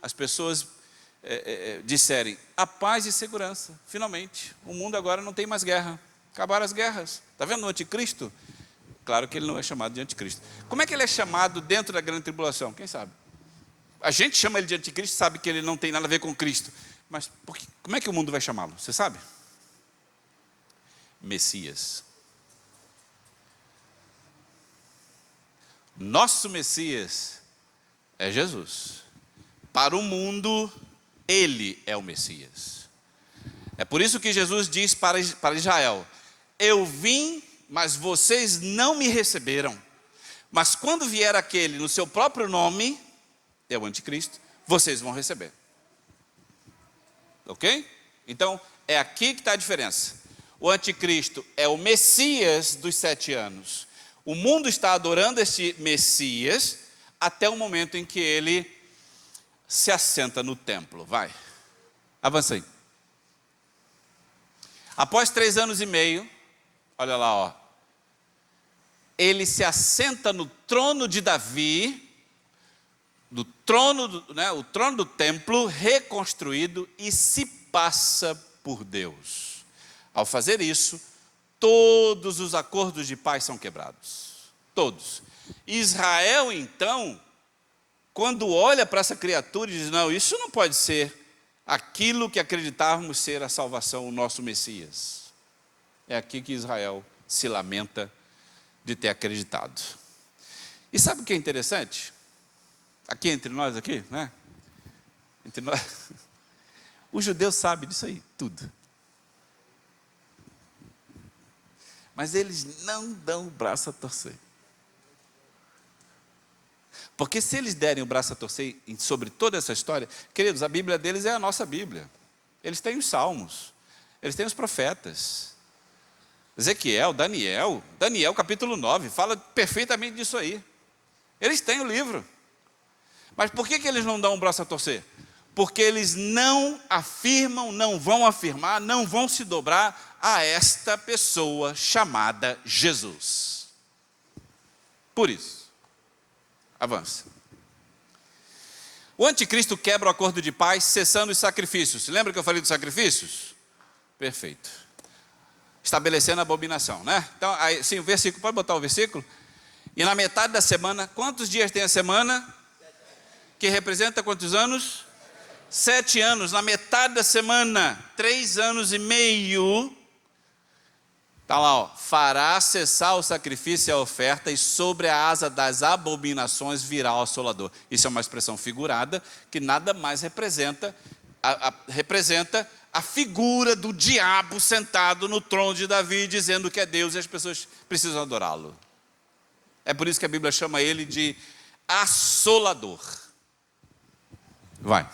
as pessoas disserem a paz e segurança, finalmente, o mundo agora não tem mais guerra, acabaram as guerras. Está vendo o anticristo? Claro que ele não é chamado de anticristo. Como é que ele é chamado dentro da grande tribulação? Quem sabe? A gente chama ele de anticristo, sabe que ele não tem nada a ver com Cristo. Mas como é que o mundo vai chamá-lo? Você sabe? Messias. Nosso Messias é Jesus. Para o mundo, ele é o Messias. É por isso que Jesus diz para Israel: eu vim, mas vocês não me receberam. Mas quando vier aquele no seu próprio nome, é o anticristo, vocês vão receber. Ok? Então, é aqui que está a diferença. O anticristo é o Messias dos 7 anos. O mundo está adorando este Messias até o momento em que ele se assenta no templo. Vai, avança aí. Após 3 anos e meio, olha lá, ó. Ele se assenta no trono de Davi, o trono do templo reconstruído, e se passa por Deus. Ao fazer isso, todos os acordos de paz são quebrados. Todos. Israel, então, quando olha para essa criatura e diz: não, isso não pode ser aquilo que acreditávamos ser a salvação, o nosso Messias. É aqui que Israel se lamenta de ter acreditado. E sabe o que é interessante? Aqui entre nós, aqui, né? Entre nós, o judeu sabe disso aí, tudo. Mas eles não dão o braço a torcer. Porque se eles derem o braço a torcer sobre toda essa história, queridos, a Bíblia deles é a nossa Bíblia. Eles têm os salmos, eles têm os profetas. Ezequiel, Daniel capítulo 9, fala perfeitamente disso aí. Eles têm o livro. Mas por que eles não dão o braço a torcer? Porque eles não afirmam, não vão afirmar, não vão se dobrar a esta pessoa chamada Jesus. Por isso, avança. O anticristo quebra o acordo de paz, cessando os sacrifícios. Lembra que eu falei dos sacrifícios? Perfeito. Estabelecendo a abominação, né? Então, aí, sim, o versículo, pode botar o versículo? E na metade da semana, quantos dias tem a semana? Que representa quantos anos? 7 anos. Na metade da semana, 3 anos e meio, está lá, ó, fará cessar o sacrifício e a oferta, e sobre a asa das abominações virá o assolador. Isso é uma expressão figurada, que nada mais representa a figura do diabo sentado no trono de Davi, dizendo que é Deus e as pessoas precisam adorá-lo. É por isso que a Bíblia chama ele de assolador. Vai.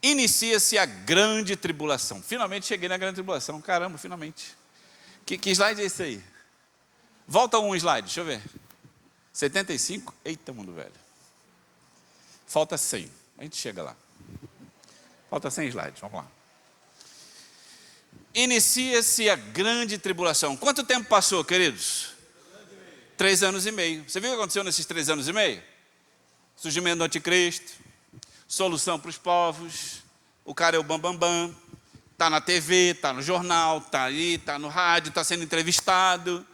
Inicia-se a grande tribulação. Finalmente cheguei na grande tribulação. Caramba, finalmente. Que slide é esse aí? Volta um slide, deixa eu ver. 75? Eita, mundo velho. Falta 100. A gente chega lá. Falta 100 slides, vamos lá. Inicia-se a grande tribulação. Quanto tempo passou, queridos? 3 anos e meio. Você viu o que aconteceu nesses 3 anos e meio? Surgimento do anticristo, solução para os povos, o cara é o bambambam, está na TV, está no jornal, está aí, está no rádio, está sendo entrevistado,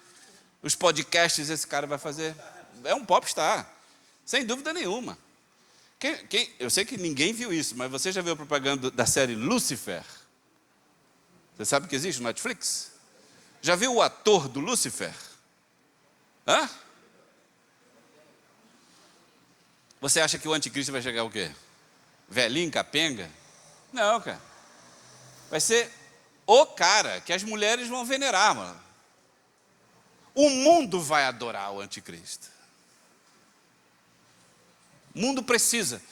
os podcasts esse cara vai fazer. É um popstar, sem dúvida nenhuma. Eu sei que ninguém viu isso, mas você já viu a propaganda da série Lucifer? Você sabe que existe no Netflix? Já viu o ator do Lucifer? Hã? Você acha que o anticristo vai chegar o quê? Velhinho, capenga? Não, cara. Vai ser o cara que as mulheres vão venerar, mano. O mundo vai adorar o anticristo. O mundo precisa.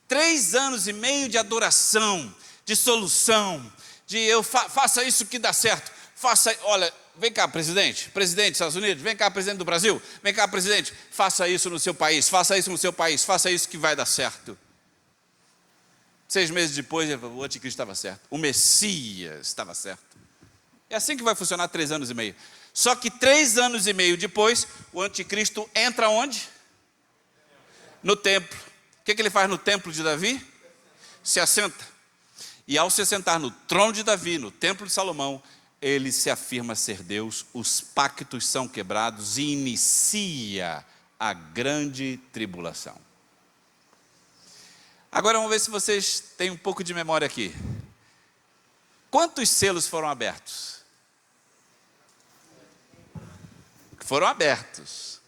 3 anos e meio de adoração, de solução, de faça isso que dá certo. Olha, vem cá, presidente dos Estados Unidos, vem cá, presidente do Brasil, vem cá, presidente, faça isso no seu país, faça isso no seu país, faça isso que vai dar certo. 6 meses depois, o anticristo estava certo, o Messias estava certo. É assim que vai funcionar 3 anos e meio. Só que 3 anos e meio depois, o anticristo entra onde? No templo. O que ele faz no templo de Davi? Se assenta. E ao se assentar no trono de Davi, no templo de Salomão, ele se afirma ser Deus, os pactos são quebrados e inicia a grande tribulação. Agora vamos ver se vocês têm um pouco de memória aqui. Quantos selos foram abertos? Foram abertos.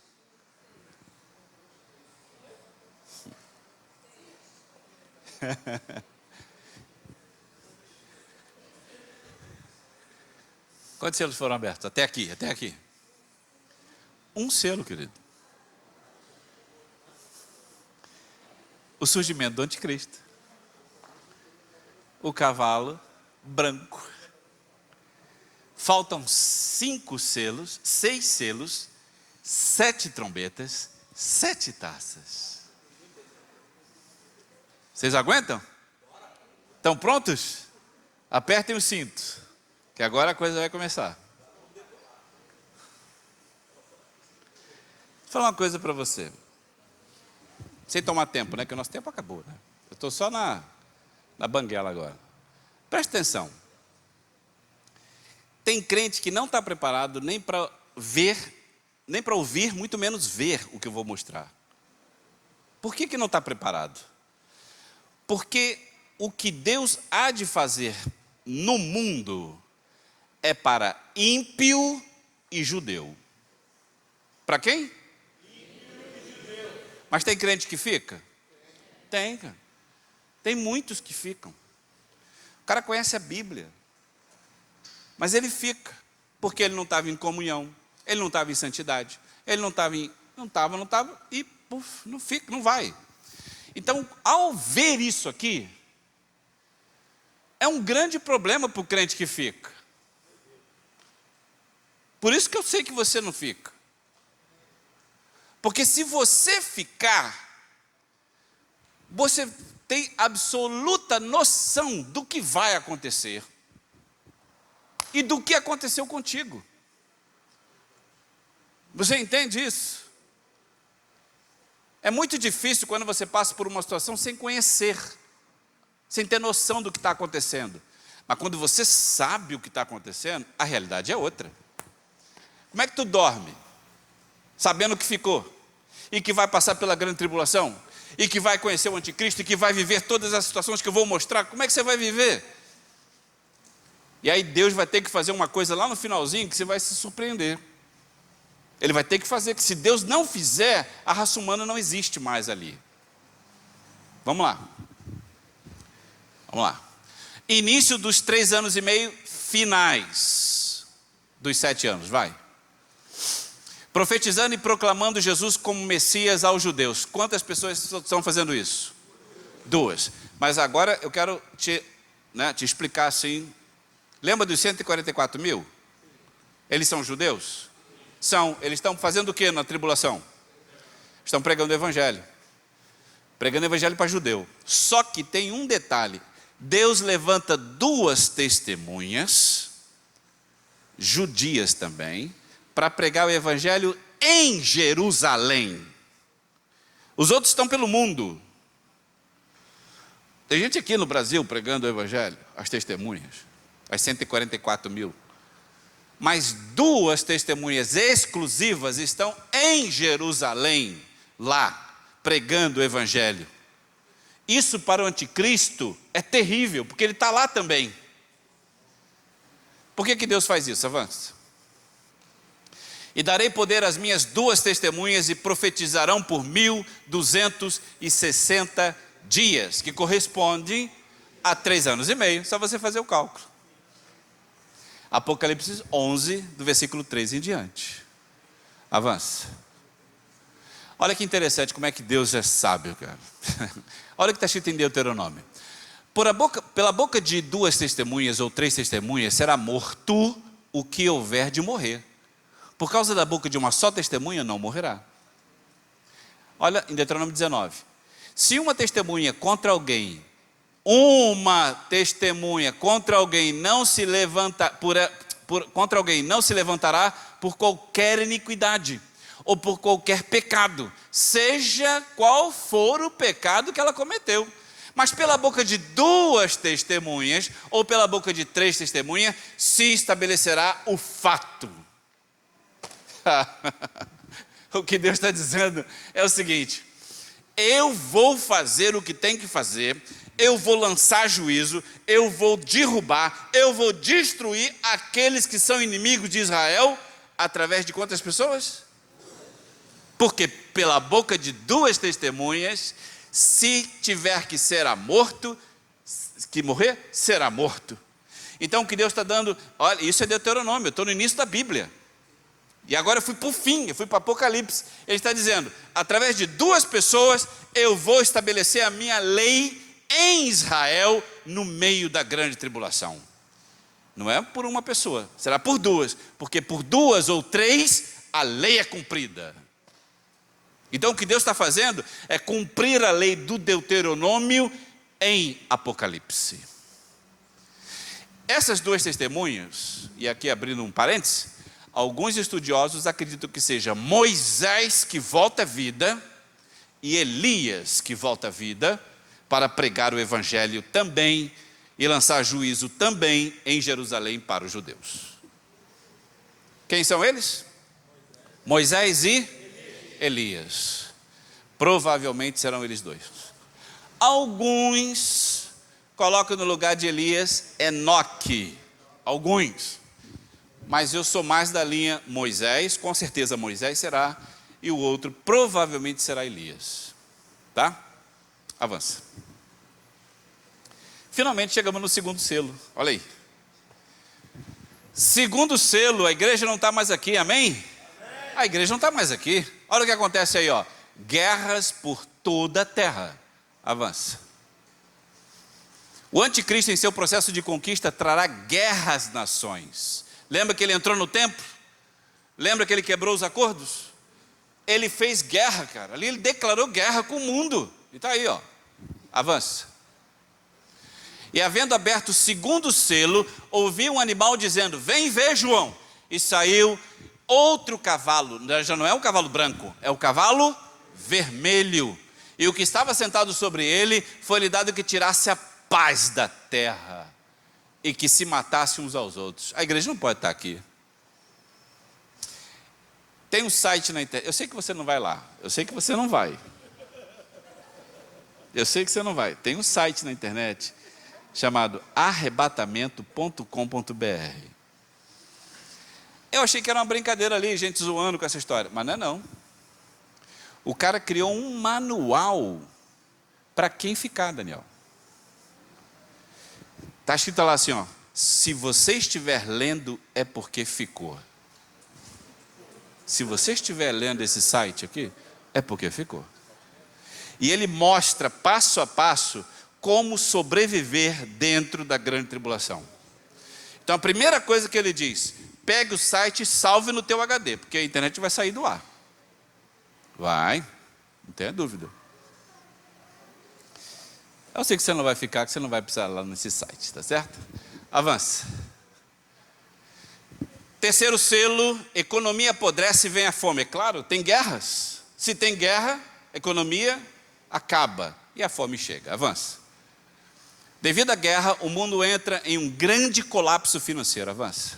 Quantos selos foram abertos? Até aqui, até aqui. Um selo, querido. O surgimento do anticristo. O cavalo branco. Faltam 5 selos, 6 selos, 7 trombetas, 7 taças. Vocês aguentam? Estão prontos? Apertem o cinto, que agora a coisa vai começar. Vou falar uma coisa para você. Sem tomar tempo, né? Que o nosso tempo acabou, né? Eu estou só na banguela agora. Presta atenção. Tem crente que não está preparado nem para ver, nem para ouvir, muito menos ver o que eu vou mostrar. Por que não está preparado? Porque o que Deus há de fazer no mundo é para ímpio e judeu. Para quem? Ímpio e judeu. Mas tem crente que fica? Tem, cara. Tem muitos que ficam. O cara conhece a Bíblia, mas ele fica, porque ele não estava em comunhão, ele não estava em santidade, ele não estava e puf, não fica, não vai. Então, ao ver isso aqui, é um grande problema para o crente que fica. Por isso que eu sei que você não fica. Porque se você ficar, você tem absoluta noção do que vai acontecer e do que aconteceu contigo. Você entende isso? É muito difícil quando você passa por uma situação sem conhecer, sem ter noção do que está acontecendo. Mas quando você sabe o que está acontecendo, a realidade é outra. Como é que tu dorme? Sabendo que ficou, e que vai passar pela grande tribulação, e que vai conhecer o anticristo, e que vai viver todas as situações que eu vou mostrar. Como é que você vai viver? E aí Deus vai ter que fazer uma coisa lá no finalzinho que você vai se surpreender. Ele vai ter que fazer, que se Deus não fizer, a raça humana não existe mais ali. Vamos lá. Vamos lá. Início dos 3 anos e meio finais dos 7 anos, vai. Profetizando e proclamando Jesus como Messias aos judeus. Quantas pessoas estão fazendo isso? 2. Mas agora eu quero te explicar assim. Lembra dos 144 mil? Eles são judeus? São. Eles estão fazendo o que na tribulação? Estão pregando o evangelho. Pregando o evangelho para judeu. Só que tem um detalhe. Deus levanta 2 testemunhas, judias também, para pregar o evangelho em Jerusalém. Os outros estão pelo mundo. Tem gente aqui no Brasil pregando o evangelho, as testemunhas, as 144 mil. Mas 2 testemunhas exclusivas estão em Jerusalém, lá, pregando o evangelho. Isso para o anticristo é terrível, porque ele está lá também. Por que Deus faz isso? Avança. E darei poder às minhas 2 testemunhas e profetizarão por 1260 dias, que corresponde a 3 anos e meio, só você fazer o cálculo. Apocalipse 11, do versículo 3 em diante. Avança. Olha que interessante como é que Deus é sábio, cara. Olha o que está escrito em Deuteronômio. Pela boca de 2 testemunhas ou 3 testemunhas será morto o que houver de morrer. Por causa da boca de uma só testemunha não morrerá. Olha em Deuteronômio 19. Se uma testemunha contra alguém não se levanta, contra alguém não se levantará por qualquer iniquidade, ou por qualquer pecado, seja qual for o pecado que ela cometeu. Mas pela boca de 2 testemunhas, ou pela boca de 3 testemunhas, se estabelecerá o fato. O que Deus está dizendo é o seguinte: eu vou fazer o que tem que fazer, eu vou lançar juízo, eu vou derrubar, eu vou destruir aqueles que são inimigos de Israel, através de quantas pessoas? Porque pela boca de 2 testemunhas, se tiver que ser morto, que morrer, será morto. Então o que Deus está dando, olha, isso é Deuteronômio, eu estou no início da Bíblia. E agora eu fui para o fim, eu fui para Apocalipse. Ele está dizendo, através de 2 pessoas, eu vou estabelecer a minha lei em Israel, no meio da grande tribulação. Não é por uma pessoa, será por 2, porque por 2 ou 3, a lei é cumprida. Então o que Deus está fazendo é cumprir a lei do Deuteronômio em Apocalipse. Essas 2 testemunhas, e aqui abrindo um parênteses, alguns estudiosos acreditam que seja Moisés que volta à vida e Elias que volta à vida para pregar o evangelho também e lançar juízo também em Jerusalém para os judeus. Quem são eles? Moisés e Elias. Provavelmente serão eles 2. Alguns colocam no lugar de Elias Enoque. Alguns. Mas eu sou mais da linha Moisés, com certeza Moisés será, e o outro provavelmente será Elias. Tá? Avança. Finalmente chegamos no 2º selo, olha aí. 2º selo, a igreja não está mais aqui, amém? Amém? A igreja não está mais aqui. Olha o que acontece aí, ó. Guerras por toda a terra. Avança. O anticristo em seu processo de conquista trará guerra às nações. Lembra que ele entrou no templo? Lembra que ele quebrou os acordos? Ele fez guerra, cara. Ali ele declarou guerra com o mundo. E está aí, ó. Avança. E havendo aberto o 2º selo, ouvi um animal dizendo, vem ver, João. E saiu outro cavalo, já não é um cavalo branco, é o cavalo vermelho. E o que estava sentado sobre ele, foi-lhe dado que tirasse a paz da terra e que se matasse uns aos outros. A igreja não pode estar aqui. Tem um site na internet, eu sei que você não vai lá, eu sei que você não vai. Eu sei que você não vai. Tem um site na internet chamado arrebatamento.com.br. Eu achei que era uma brincadeira ali, gente zoando com essa história, mas não é não. O cara criou um manual para quem ficar, Daniel. Está escrito lá assim, ó, se você estiver lendo é porque ficou. Se você estiver lendo esse site aqui, é porque ficou. E ele mostra passo a passo como sobreviver dentro da grande tribulação. Então a primeira coisa que ele diz, pegue o site e salve no teu HD, porque a internet vai sair do ar. Vai, não tenha dúvida. Eu sei que você não vai ficar, que você não vai precisar lá nesse site, tá certo? Avança. 3º selo, economia apodrece e vem a fome. É claro, tem guerras. Se tem guerra, a economia acaba e a fome chega. Avança. Devido à guerra, o mundo entra em um grande colapso financeiro. Avança.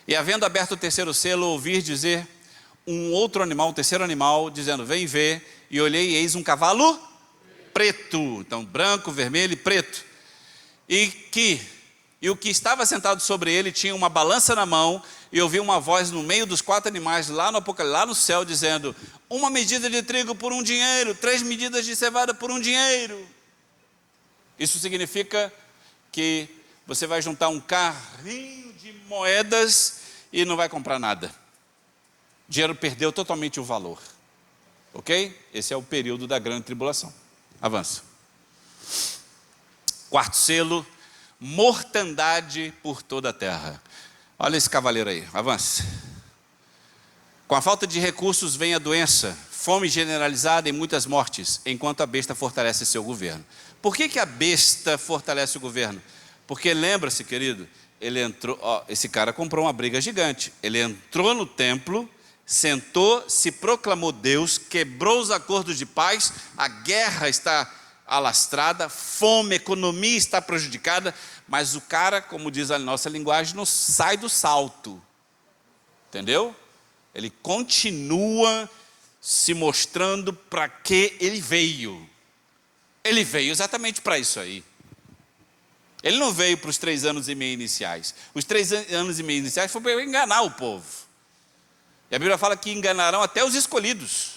E havendo aberto o 3º selo, ouvi dizer um outro animal, um 3º animal, dizendo, vem ver, e olhei e eis um cavalo preto. Então, branco, vermelho e preto. E o que estava sentado sobre ele tinha uma balança na mão, e ouvi uma voz no meio dos 4 animais, lá no Apocalipse, lá no céu, dizendo, 1 medida de trigo por 1 dinheiro, 3 medidas de cevada por 1 dinheiro. Isso significa que você vai juntar um carrinho de moedas e não vai comprar nada. O dinheiro perdeu totalmente o valor. Ok? Esse é o período da grande tribulação. Avança. 4º selo, mortandade por toda a terra. Olha esse cavaleiro aí, avança. Com a falta de recursos vem a doença, fome generalizada e muitas mortes, enquanto a besta fortalece seu governo. Por que a besta fortalece o governo? Porque lembra-se, querido, ele entrou, esse cara comprou uma briga gigante. Ele entrou no templo, sentou, se proclamou Deus, quebrou os acordos de paz, a guerra está alastrada, fome, economia está prejudicada, mas o cara, como diz a nossa linguagem, não sai do salto, entendeu? Ele continua se mostrando para que ele veio. Ele veio exatamente para isso aí. Ele não veio para os 3 anos e meio iniciais. Os 3 anos e meio iniciais foi para enganar o povo. E a Bíblia fala que enganarão até os escolhidos,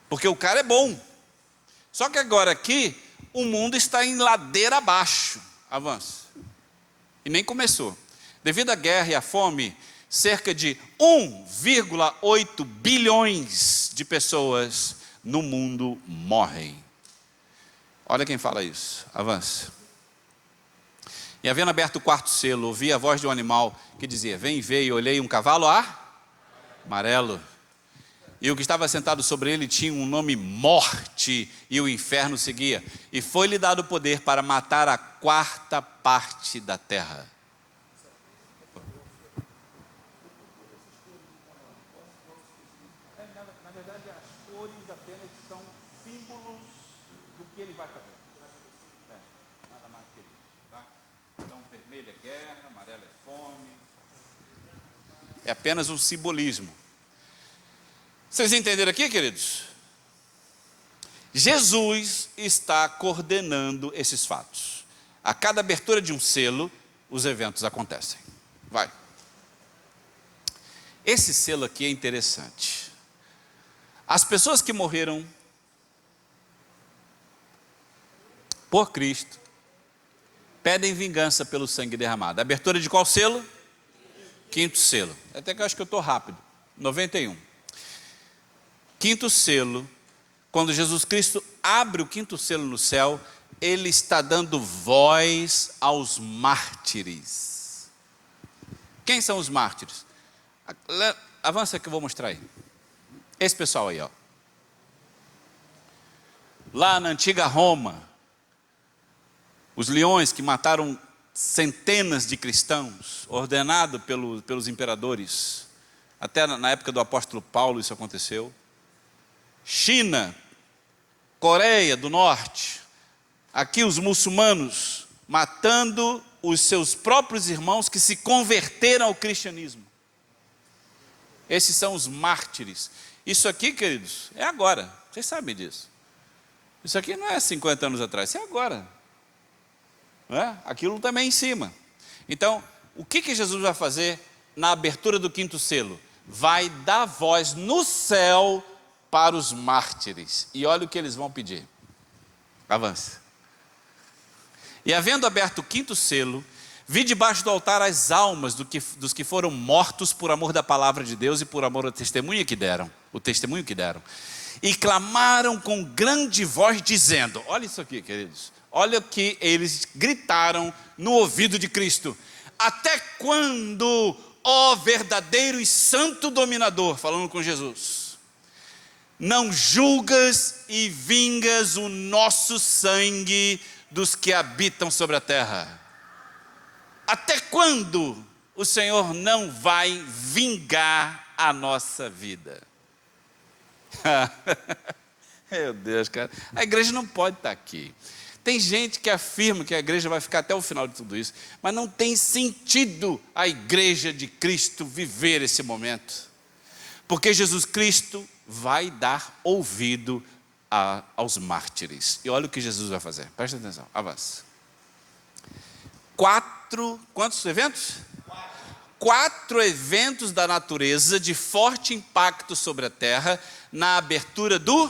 porque o cara é bom. Só que agora aqui, o mundo está em ladeira abaixo. Avança. E nem começou. Devido à guerra e à fome, cerca de 1,8 bilhões de pessoas no mundo morrem. Olha quem fala isso. Avança. E havendo aberto o 4º selo, ouvi a voz de um animal que dizia: vem e veio, olhei um cavalo amarelo. E o que estava sentado sobre ele tinha um nome Morte, e o inferno seguia. E foi-lhe dado poder para matar a 4ª parte da terra. Na verdade, as cores apenas são símbolos do que ele vai fazer. Nada mais que isso, tá? Então, vermelho é guerra, amarelo é fome. É apenas um simbolismo. Vocês entenderam aqui, queridos? Jesus está coordenando esses fatos. A cada abertura de um selo, os eventos acontecem. Vai. Esse selo aqui é interessante. As pessoas que morreram por Cristo pedem vingança pelo sangue derramado. Abertura de qual selo? 5º selo. Até que eu acho que eu estou rápido. 91. 5º selo, quando Jesus Cristo abre o 5º selo no céu, ele está dando voz aos mártires. Quem são os mártires? Avança que eu vou mostrar aí. Esse pessoal aí, ó. Lá na antiga Roma, os leões que mataram centenas de cristãos, ordenado pelos imperadores, até na época do apóstolo Paulo isso aconteceu. China, Coreia do Norte, aqui os muçulmanos matando os seus próprios irmãos que se converteram ao cristianismo. Esses são os mártires. Isso aqui, queridos, é agora, vocês sabem disso. Isso aqui não é 50 anos atrás, isso é agora. Não é? Aquilo também é em cima. Então, o que Jesus vai fazer na abertura do 5º selo? Vai dar voz no céu para os mártires. E olha o que eles vão pedir. Avança. E havendo aberto o 5º selo, vi debaixo do altar as almas dos que foram mortos por amor da palavra de Deus e por amor ao testemunho que deram. O testemunho que deram. E clamaram com grande voz dizendo, olha isso aqui, queridos. Olha o que eles gritaram no ouvido de Cristo. Até quando, ó verdadeiro e santo dominador, falando com Jesus, não julgas e vingas o nosso sangue dos que habitam sobre a terra? Até quando o Senhor não vai vingar a nossa vida? Meu Deus, cara. A igreja não pode estar aqui. Tem gente que afirma que a igreja vai ficar até o final de tudo isso, mas não tem sentido a igreja de Cristo viver esse momento, porque Jesus Cristo vai dar ouvido aos mártires. E olha o que Jesus vai fazer, presta atenção, avança. Quantos eventos? 4 eventos da natureza de forte impacto sobre a terra na abertura do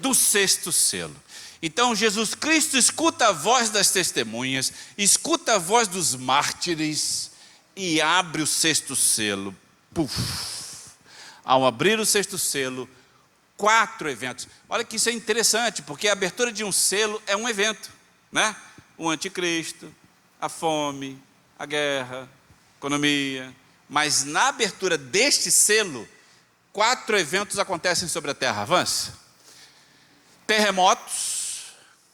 6º selo. Então Jesus Cristo escuta a voz das testemunhas, escuta a voz dos mártires e abre o 6º selo. Puf. Ao abrir o 6º selo, 4 eventos. Olha que isso é interessante, porque a abertura de um selo é um evento, né? O anticristo, a fome, a guerra, a economia. Mas na abertura deste selo, 4 eventos acontecem sobre a terra. Avança. Terremotos.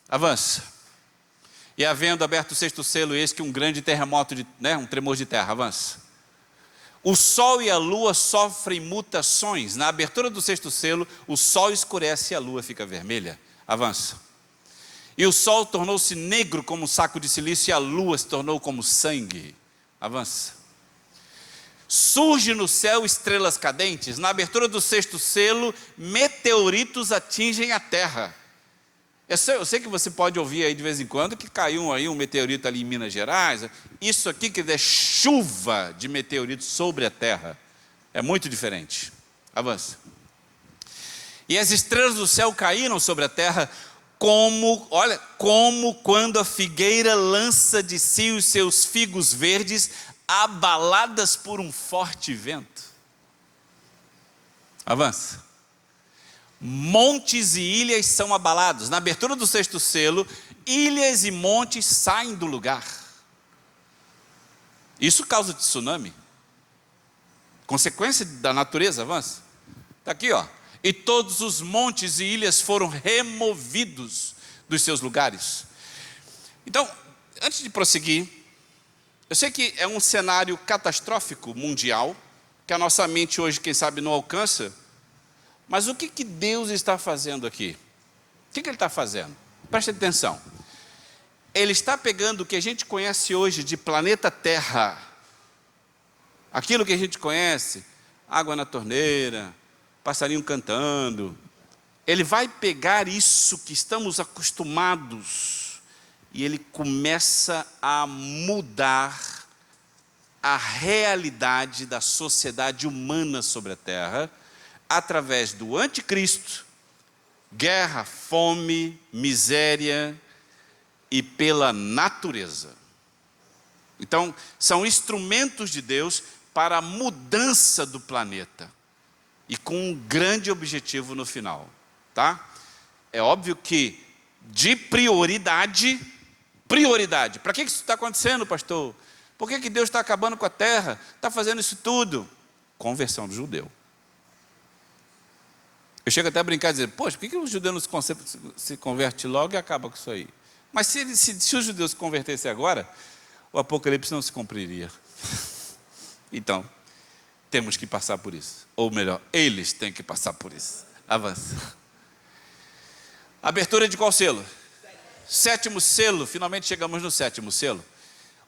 Avança. E havendo aberto o 6º selo, eis que um grande terremoto, um tremor de terra. Avança. O sol e a lua sofrem mutações. Na abertura do sexto selo, o sol escurece e a lua fica vermelha. Avança. E o sol tornou-se negro como um saco de silício e a lua se tornou como sangue. Avança. Surge no céu estrelas cadentes. Na abertura do sexto selo, meteoritos atingem a terra. Eu sei que você pode ouvir aí de vez em quando que caiu aí um meteorito ali em Minas Gerais. Isso aqui quer dizer chuva de meteoritos sobre a terra. É muito diferente. Avança. E as estrelas do céu caíram sobre a terra como quando a figueira lança de si os seus figos verdes, abaladas por um forte vento. Avança. Montes e ilhas são abalados. Na abertura do sexto selo, ilhas e montes saem do lugar. Isso causa tsunami. Consequência da natureza, avança. Está aqui, ó. E todos os montes e ilhas foram removidos dos seus lugares. Então, antes de prosseguir, eu sei que é um cenário catastrófico mundial, que a nossa mente hoje, quem sabe, não alcança. Mas o que Deus está fazendo aqui? O que Ele está fazendo? Preste atenção. Ele está pegando o que a gente conhece hoje de planeta Terra, aquilo que a gente conhece, água na torneira, passarinho cantando. Ele vai pegar isso que estamos acostumados e Ele começa a mudar a realidade da sociedade humana sobre a Terra, através do anticristo, guerra, fome, miséria e pela natureza. Então, são instrumentos de Deus para a mudança do planeta e com um grande objetivo no final, tá? É óbvio que de prioridade, para que isso está acontecendo, pastor? Por que Deus está acabando com a terra? Está fazendo isso tudo? Conversão do judeu. Eu chego até a brincar e dizer, poxa, por que o judeu não se converte logo e acaba com isso aí? Mas se os judeus se convertessem agora, o Apocalipse não se cumpriria. Então, temos que passar por isso. Ou melhor, eles têm que passar por isso. Avança. Abertura de qual selo? Sétimo selo, finalmente chegamos no sétimo selo.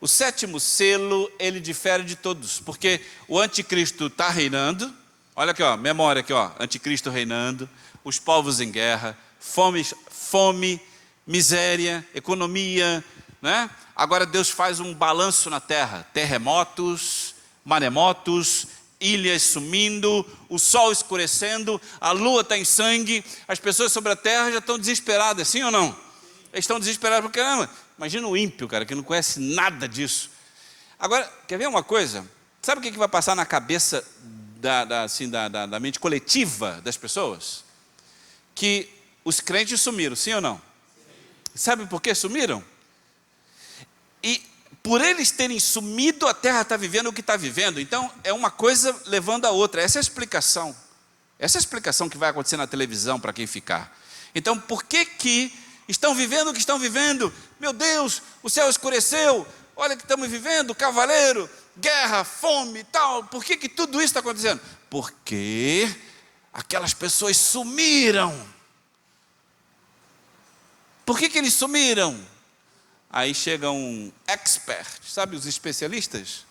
O sétimo selo, ele difere de todos, porque o anticristo está reinando. Olha aqui, ó, memória aqui, ó, anticristo reinando, os povos em guerra, fome, miséria, economia, né? Agora Deus faz um balanço na terra, terremotos, maremotos, ilhas sumindo, o sol escurecendo, a lua está em sangue, as pessoas sobre a terra já estão desesperadas, sim ou não? Eles estão desesperados porque, caramba, imagina o ímpio, cara, que não conhece nada disso. Agora, quer ver uma coisa? Sabe o que vai passar na cabeça da mente coletiva das pessoas? Que os crentes sumiram, sim ou não? Sabe por que sumiram? E por eles terem sumido, a terra está vivendo o que está vivendo. Então é uma coisa levando a outra. Essa é a explicação. Essa é a explicação que vai acontecer na televisão para quem ficar. Então por que estão vivendo o que estão vivendo? Meu Deus, o céu escureceu, olha o que estamos vivendo, cavaleiro, guerra, fome e tal. Por que tudo isso está acontecendo? Porque aquelas pessoas sumiram. Por que eles sumiram? Aí chega um expert, sabe os especialistas?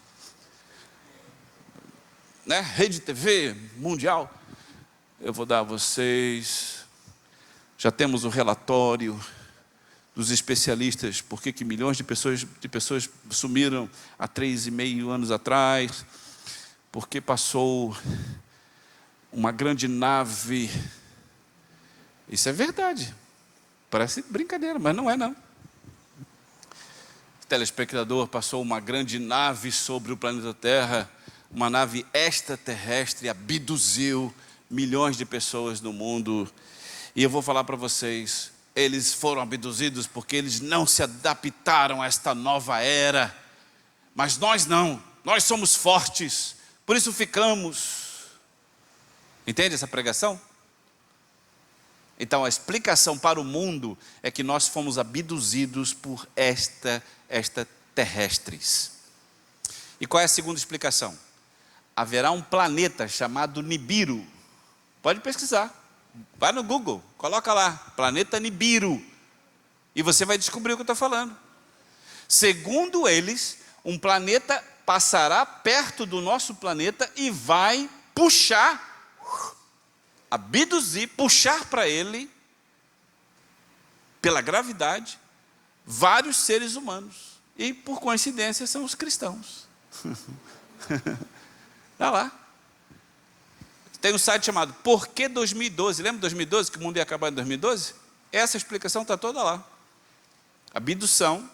Né? Rede TV mundial. Eu vou dar a vocês, já temos o relatório dos especialistas, por que milhões de pessoas sumiram há 3,5 anos atrás, porque passou uma grande nave. Isso é verdade, parece brincadeira, mas não é não. O telespectador, passou uma grande nave sobre o planeta Terra, uma nave extraterrestre, abduziu milhões de pessoas no mundo, e eu vou falar para vocês, eles foram abduzidos porque eles não se adaptaram a esta nova era, mas nós não, nós somos fortes, por isso ficamos. Entende essa pregação? Então a explicação para o mundo é que nós fomos abduzidos por extraterrestres. E qual é a segunda explicação? haverá um planeta chamado Nibiru. Pode pesquisar. Vai no Google, coloca lá, planeta Nibiru. E você vai descobrir o que eu estou falando. Segundo eles, um planeta passará perto do nosso planeta e vai puxar, abduzir, puxar para ele, pela gravidade, vários seres humanos. E, por coincidência, são os cristãos. Está lá. Tem um site chamado Por que 2012? Lembra de 2012, que o mundo ia acabar em 2012? Essa explicação está toda lá. Abdução,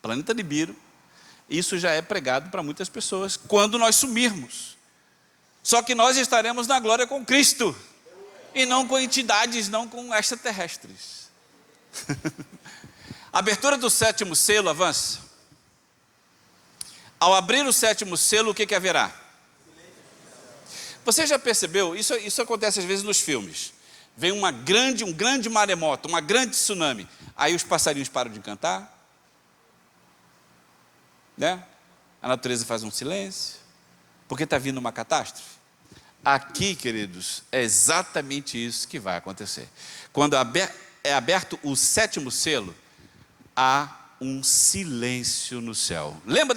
planeta Nibiru, isso já é pregado para muitas pessoas, quando nós sumirmos. Só que nós estaremos na glória com Cristo, e não com entidades, não com extraterrestres. Abertura do 7º selo, avança. Ao abrir o 7º selo, o que haverá? Você já percebeu? Isso acontece às vezes nos filmes. Vem um grande maremoto, uma grande tsunami. Aí os passarinhos param de cantar, né? A natureza faz um silêncio, porque está vindo uma catástrofe. Aqui, queridos, é exatamente isso que vai acontecer. Quando é aberto o 7º selo, há um silêncio no céu. Lembra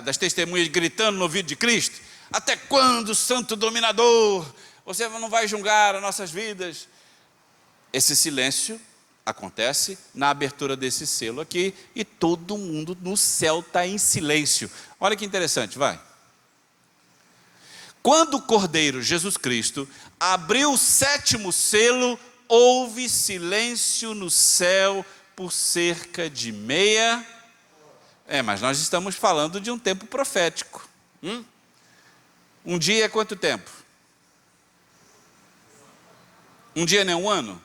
das testemunhas gritando no ouvido de Cristo? Até quando, santo dominador, você não vai julgar as nossas vidas? Esse silêncio acontece na abertura desse selo aqui, e todo mundo no céu está em silêncio. Olha que interessante, vai. Quando o Cordeiro, Jesus Cristo, abriu o 7º selo, houve silêncio no céu por cerca de meia. Mas nós estamos falando de um tempo profético. Um dia é quanto tempo? Um dia não é um ano?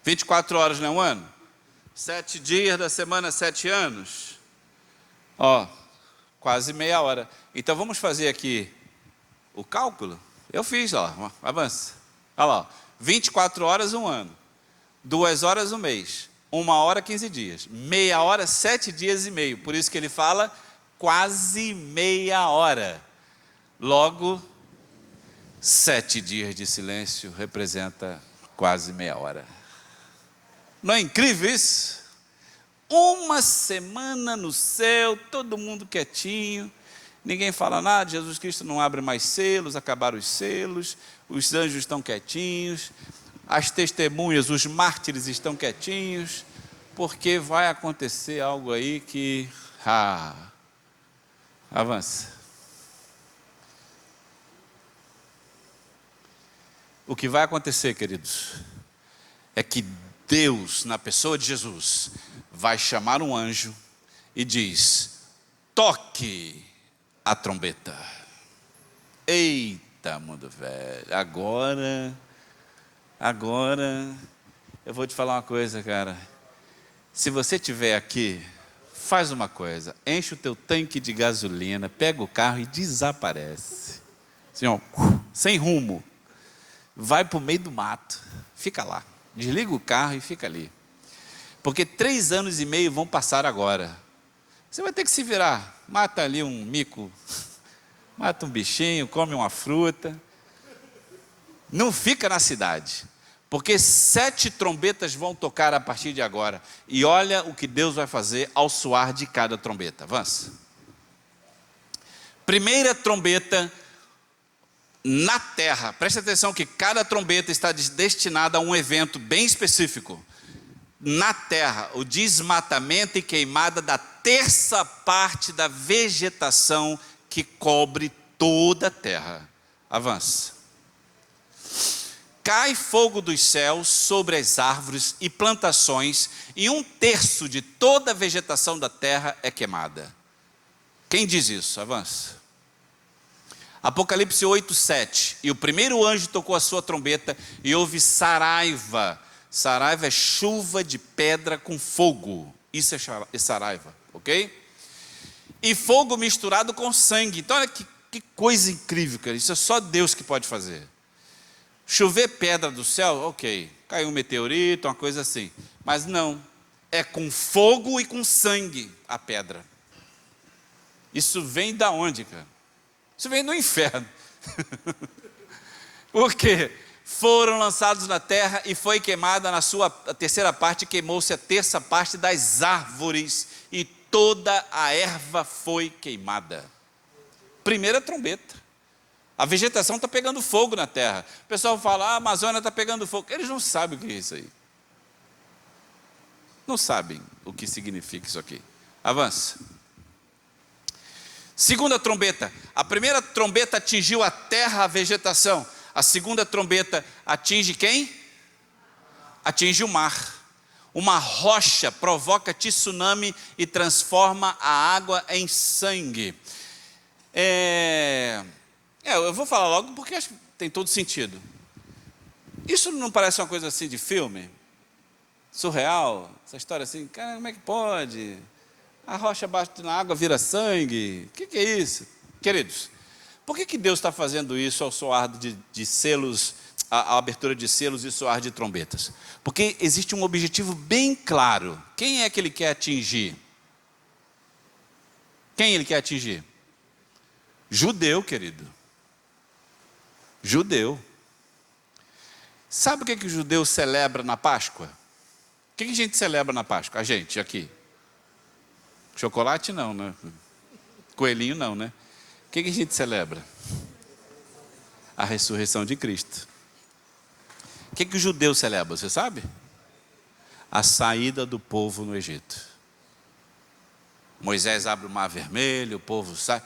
24 horas não é um ano? 7 dias da semana, 7 anos? Quase meia hora. Então vamos fazer aqui o cálculo? Eu fiz, avança. Olha lá, 24 horas um ano, 2 horas um mês, 1 hora 15 dias, meia hora 7 dias e meio. Por isso que ele fala quase meia hora. Logo, 7 dias de silêncio representa quase meia hora. Não é incrível isso? Uma semana no céu, todo mundo quietinho, ninguém fala nada, Jesus Cristo não abre mais selos, acabaram os selos, os anjos estão quietinhos, as testemunhas, os mártires estão quietinhos, porque vai acontecer algo aí que... avança. O que vai acontecer, queridos, é que Deus, na pessoa de Jesus, vai chamar um anjo e diz: toque a trombeta. Eita, mundo velho, agora, eu vou te falar uma coisa, cara. Se você estiver aqui, faz uma coisa, enche o teu tanque de gasolina, pega o carro e desaparece. Assim, sem rumo. Vai para o meio do mato, fica lá, desliga o carro e fica ali, porque 3 anos e meio vão passar agora. Você vai ter que se virar, mata ali um mico, mata um bichinho, come uma fruta, não fica na cidade, porque 7 trombetas vão tocar a partir de agora, e olha o que Deus vai fazer ao soar de cada trombeta. Avança. Primeira trombeta, na terra, preste atenção que cada trombeta está destinada a um evento bem específico. Na terra, o desmatamento e queimada da 1/3 parte da vegetação que cobre toda a terra. Avança. Cai fogo dos céus sobre as árvores e plantações, e 1/3 de toda a vegetação da terra é queimada. Quem diz isso? Avança. Apocalipse 8:7. E o primeiro anjo tocou a sua trombeta e houve saraiva. Saraiva é chuva de pedra com fogo. Isso é saraiva, ok? E fogo misturado com sangue. Então olha que coisa incrível, cara. Isso é só Deus que pode fazer. Chover pedra do céu, ok. Caiu um meteorito, uma coisa assim. Mas não, é com fogo e com sangue a pedra. Isso vem da onde, cara? Isso vem do inferno. Por quê? Foram lançados na terra e foi queimada a terceira parte, queimou-se a terça parte das árvores e toda a erva foi queimada. Primeira trombeta. A vegetação está pegando fogo na terra. O pessoal fala, a Amazônia está pegando fogo. Eles não sabem o que é isso aí. Não sabem o que significa isso aqui. Avança. Segunda trombeta. A primeira trombeta atingiu a terra, a vegetação. A segunda trombeta atinge quem? Atinge o mar. Uma rocha provoca tsunami e transforma a água em sangue. Eu vou falar logo porque acho que tem todo sentido. Isso não parece uma coisa assim de filme? Surreal? Essa história assim, cara, como é que pode? A rocha bate na água, vira sangue. O que é isso? Queridos, por que Deus está fazendo isso ao soar de selos, a abertura de selos e soar de trombetas? Porque existe um objetivo bem claro. Quem é que ele quer atingir? Quem ele quer atingir? Judeu, querido. Judeu. Sabe o que o judeu celebra na Páscoa? O que a gente celebra na Páscoa? A gente, aqui. Chocolate não, né? Coelhinho não, né? O que a gente celebra? A ressurreição de Cristo. O que o judeu celebra, você sabe? A saída do povo no Egito. Moisés abre o mar vermelho, o povo sai.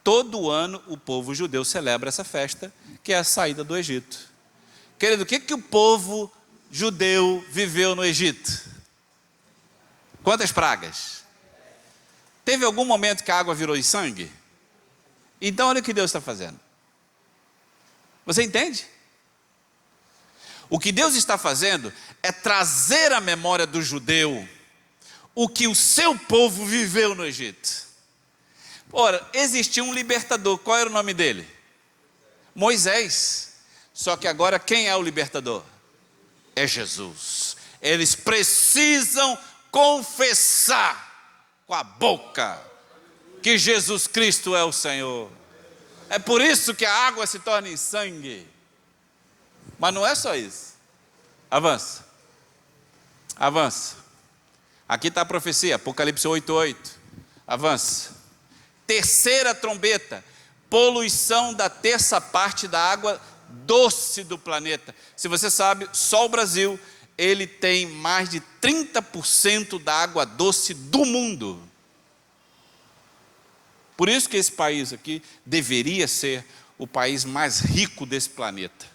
Todo ano o povo judeu celebra essa festa, que é a saída do Egito. Querido, o que o povo judeu viveu no Egito? Quantas pragas? Teve algum momento que a água virou em sangue? Então olha o que Deus está fazendo. Você entende? O que Deus está fazendo é trazer à memória do judeu o que o seu povo viveu no Egito. Ora, existia um libertador, qual era o nome dele? Moisés. Só que agora quem é o libertador? É Jesus. Eles precisam confessar com a boca que Jesus Cristo é o Senhor. É por isso que a água se torna em sangue. Mas não é só isso. Avança. Avança. Aqui está a profecia, Apocalipse 8:8. Avança. Terceira trombeta, poluição da terça parte da água doce do planeta. Se você sabe, só o Brasil, ele tem mais de 30% da água doce do mundo. Por isso que esse país aqui deveria ser o país mais rico desse planeta.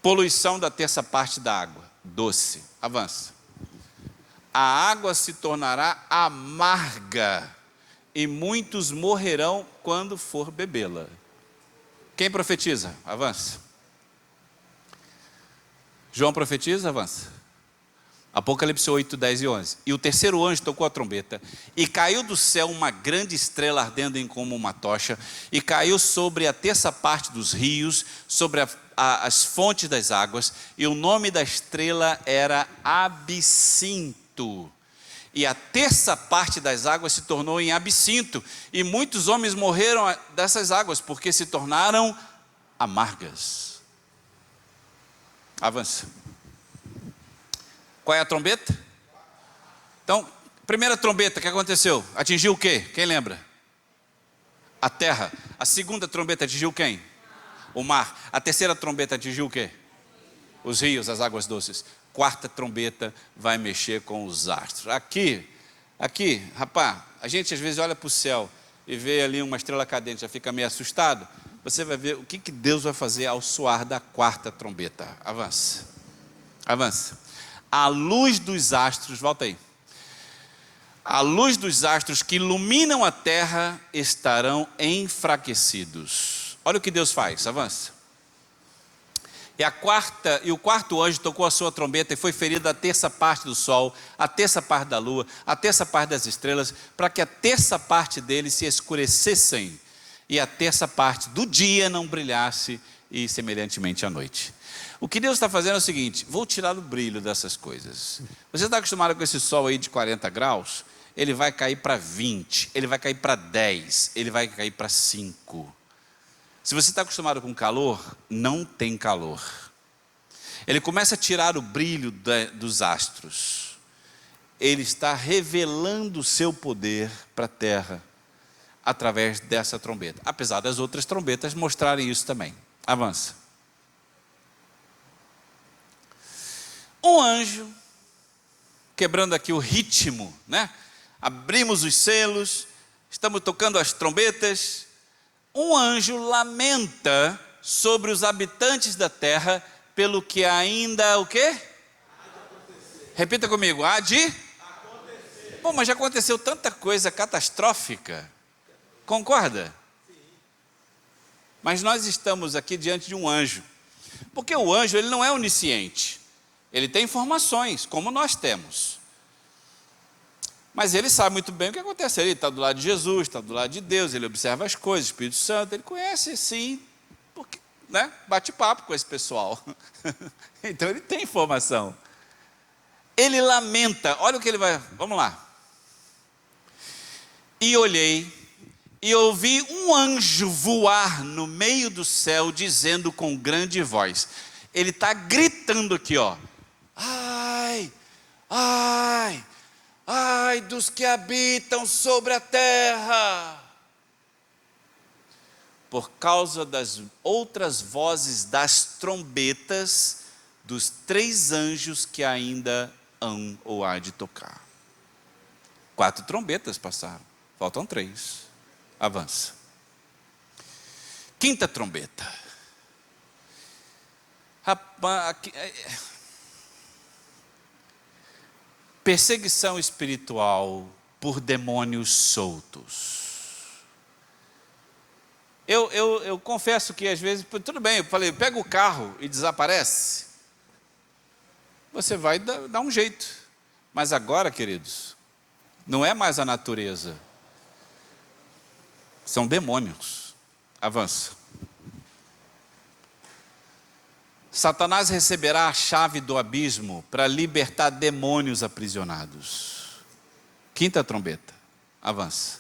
Poluição da terça parte da água doce. Avança. A água se tornará amarga e muitos morrerão quando for bebê-la. Quem profetiza? Avança. João profetiza? Avança. Apocalipse 8, 10 e 11. E o terceiro anjo tocou a trombeta, e caiu do céu uma grande estrela ardendo em como uma tocha, e caiu sobre a terça parte dos rios, sobre as fontes das águas, e o nome da estrela era Absinto. E a terça parte das águas se tornou em absinto, e muitos homens morreram dessas águas, porque se tornaram amargas. Avança. Qual é a trombeta? Então, primeira trombeta, o que aconteceu? Atingiu o quê? Quem lembra? A terra. A segunda trombeta atingiu quem? O mar. A terceira trombeta atingiu o quê? Os rios, as águas doces. Quarta trombeta vai mexer com os astros. Aqui, rapaz, a gente às vezes olha para o céu e vê ali uma estrela cadente, já fica meio assustado. Você vai ver o que Deus vai fazer ao soar da quarta trombeta. Avança. Avança. A luz dos astros, volta aí. A luz dos astros que iluminam a terra estarão enfraquecidos. Olha o que Deus faz, avança. E o quarto anjo tocou a sua trombeta e foi ferida a terça parte do sol, a terça parte da lua, a terça parte das estrelas, para que a terça parte deles se escurecessem e a terça parte do dia não brilhasse e semelhantemente à noite. O que Deus está fazendo é o seguinte: vou tirar o brilho dessas coisas. Você está acostumado com esse sol aí de 40 graus? ele vai cair para 20, ele vai cair para 10, ele vai cair para 5. Se você está acostumado com calor, não tem calor. Ele começa a tirar o brilho dos astros. Ele está revelando o seu poder para a terra, através dessa trombeta. Apesar das outras trombetas mostrarem isso também. Avança. Um anjo, quebrando aqui o ritmo, né? Abrimos os selos, estamos tocando as trombetas. Um anjo lamenta sobre os habitantes da terra, pelo que ainda, o quê? Repita comigo, há de acontecer. Bom, mas já aconteceu tanta coisa catastrófica, concorda? Sim. Mas nós estamos aqui diante de um anjo, porque o anjo, ele não é onisciente, ele tem informações, como nós temos, mas ele sabe muito bem o que acontece. Ele está do lado de Jesus, está do lado de Deus, ele observa as coisas, o Espírito Santo, ele conhece sim, porque, né, bate papo com esse pessoal, então ele tem informação. Ele lamenta, olha o que ele vai, vamos lá. E olhei, e ouvi um anjo voar no meio do céu, dizendo com grande voz, ele está gritando aqui, ó, ai, ai, ai dos que habitam sobre a terra, por causa das outras vozes das trombetas, dos 3 anjos que ainda hão ou há de tocar. 4 trombetas passaram, faltam 3. Avança. 5ª trombeta. Rapaz, perseguição espiritual por demônios soltos. Eu confesso que às vezes, tudo bem, eu falei, pega o carro e desaparece. Você vai dar um jeito. Mas agora, queridos, não é mais a natureza. São demônios. Avança. Satanás receberá a chave do abismo para libertar demônios aprisionados. 5ª trombeta. Avança.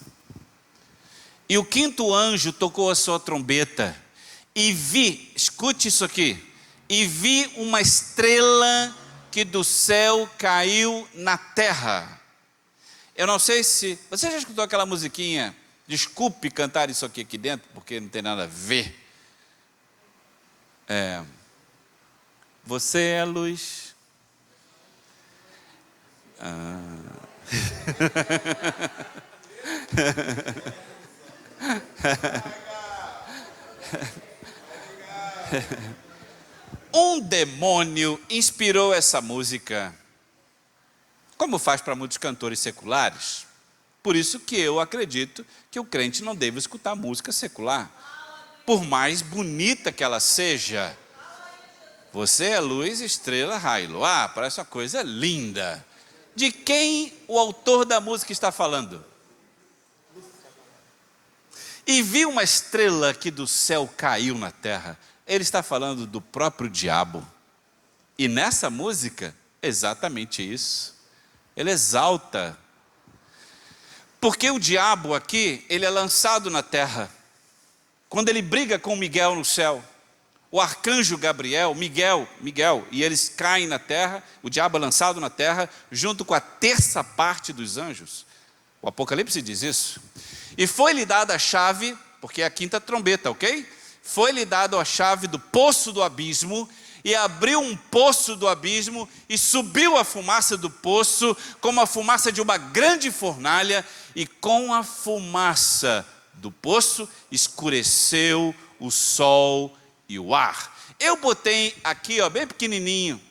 E o 5º anjo tocou a sua trombeta. E vi, escute isso aqui. E vi uma estrela que do céu caiu na terra. Eu não sei se... Você já escutou aquela musiquinha? Desculpe cantar isso aqui dentro, porque não tem nada a ver. Você é a luz. Um demônio inspirou essa música, como faz para muitos cantores seculares. Por isso que eu acredito que o crente não deve escutar música secular, por mais bonita que ela seja. Você é luz, estrela, raio. Parece uma coisa linda. De quem o autor da música está falando? E vi uma estrela que do céu caiu na terra. Ele está falando do próprio diabo. E nessa música, exatamente isso. Ele exalta. Porque o diabo aqui, ele é lançado na terra. Quando ele briga com Miguel no céu, o arcanjo Gabriel, Miguel, e eles caem na terra, o diabo é lançado na terra, junto com a 1/3 parte dos anjos. O Apocalipse diz isso. E foi-lhe dada a chave, porque é a 5ª trombeta, ok? Foi-lhe dada a chave do poço do abismo, e abriu um poço do abismo, e subiu a fumaça do poço, como a fumaça de uma grande fornalha, e com a fumaça do poço, escureceu o sol e o ar. Eu botei aqui, ó, bem pequenininho,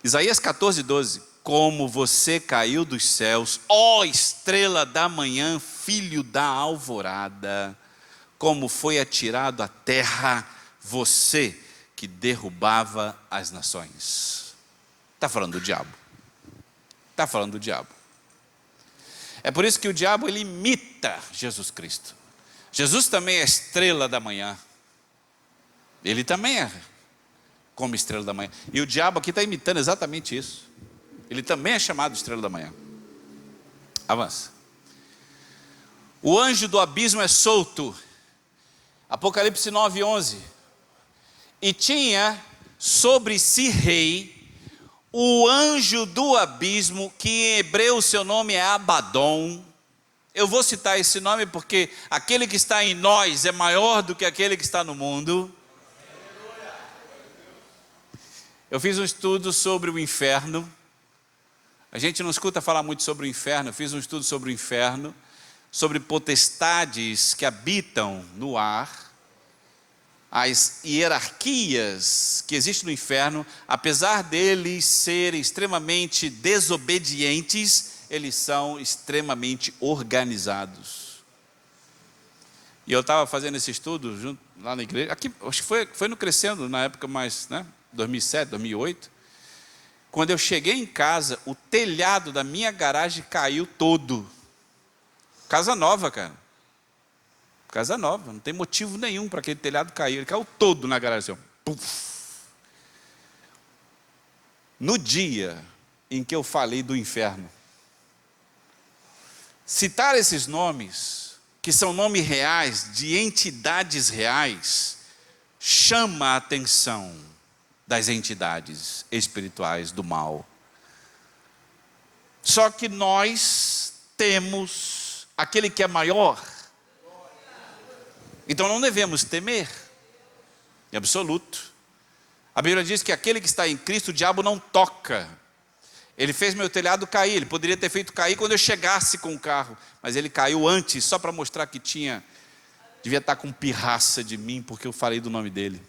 Isaías 14:12. Como você caiu dos céus, ó estrela da manhã, filho da alvorada, como foi atirado à terra, você que derrubava as nações. Está falando do diabo. Está falando do diabo. É por isso que o diabo, ele imita Jesus Cristo. Jesus também é estrela da manhã. Ele também é como estrela da manhã. E o diabo aqui está imitando exatamente isso. Ele também é chamado estrela da manhã. Avança. O anjo do abismo é solto. Apocalipse 9:11. E tinha sobre si rei o anjo do abismo, que em hebreu seu nome é Abaddon. Eu vou citar esse nome porque aquele que está em nós é maior do que aquele que está no mundo. Eu fiz um estudo sobre o inferno. A gente não escuta falar muito sobre o inferno. Eu fiz um estudo sobre o inferno, sobre potestades que habitam no ar, as hierarquias que existem no inferno. Apesar deles serem extremamente desobedientes, eles são extremamente organizados. E eu estava fazendo esse estudo junto, lá na igreja, aqui, acho que foi no Crescendo, na época mais, 2007, 2008. Quando eu cheguei em casa, o telhado da minha garagem caiu todo. Casa nova, cara. Casa nova, não tem motivo nenhum para aquele telhado cair. Ele caiu todo na garagem, assim, puf. No dia em que eu falei do inferno, citar esses nomes, que são nomes reais, de entidades reais, chama a atenção das entidades espirituais do mal. Só que nós temos aquele que é maior, então não devemos temer, em absoluto. A Bíblia diz que aquele que está em Cristo, o diabo não toca. Ele fez meu telhado cair, ele poderia ter feito cair quando eu chegasse com o carro, mas ele caiu antes, só para mostrar que devia estar com pirraça de mim, porque eu falei do nome dele.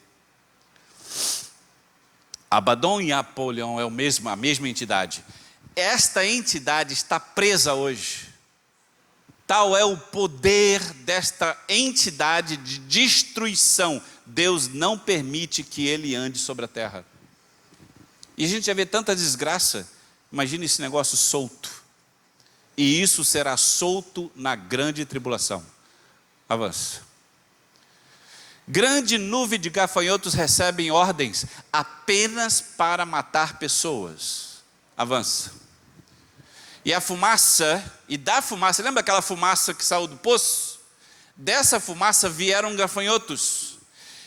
Abaddon e Apolion é a mesma entidade. Esta entidade está presa hoje. Tal é o poder desta entidade de destruição. Deus não permite que ele ande sobre a terra. E a gente já vê tanta desgraça. Imagine esse negócio solto. E isso será solto na grande tribulação. Avança. Grande nuvem de gafanhotos recebem ordens apenas para matar pessoas. Avança. E da fumaça, lembra aquela fumaça que saiu do poço? Dessa fumaça vieram gafanhotos.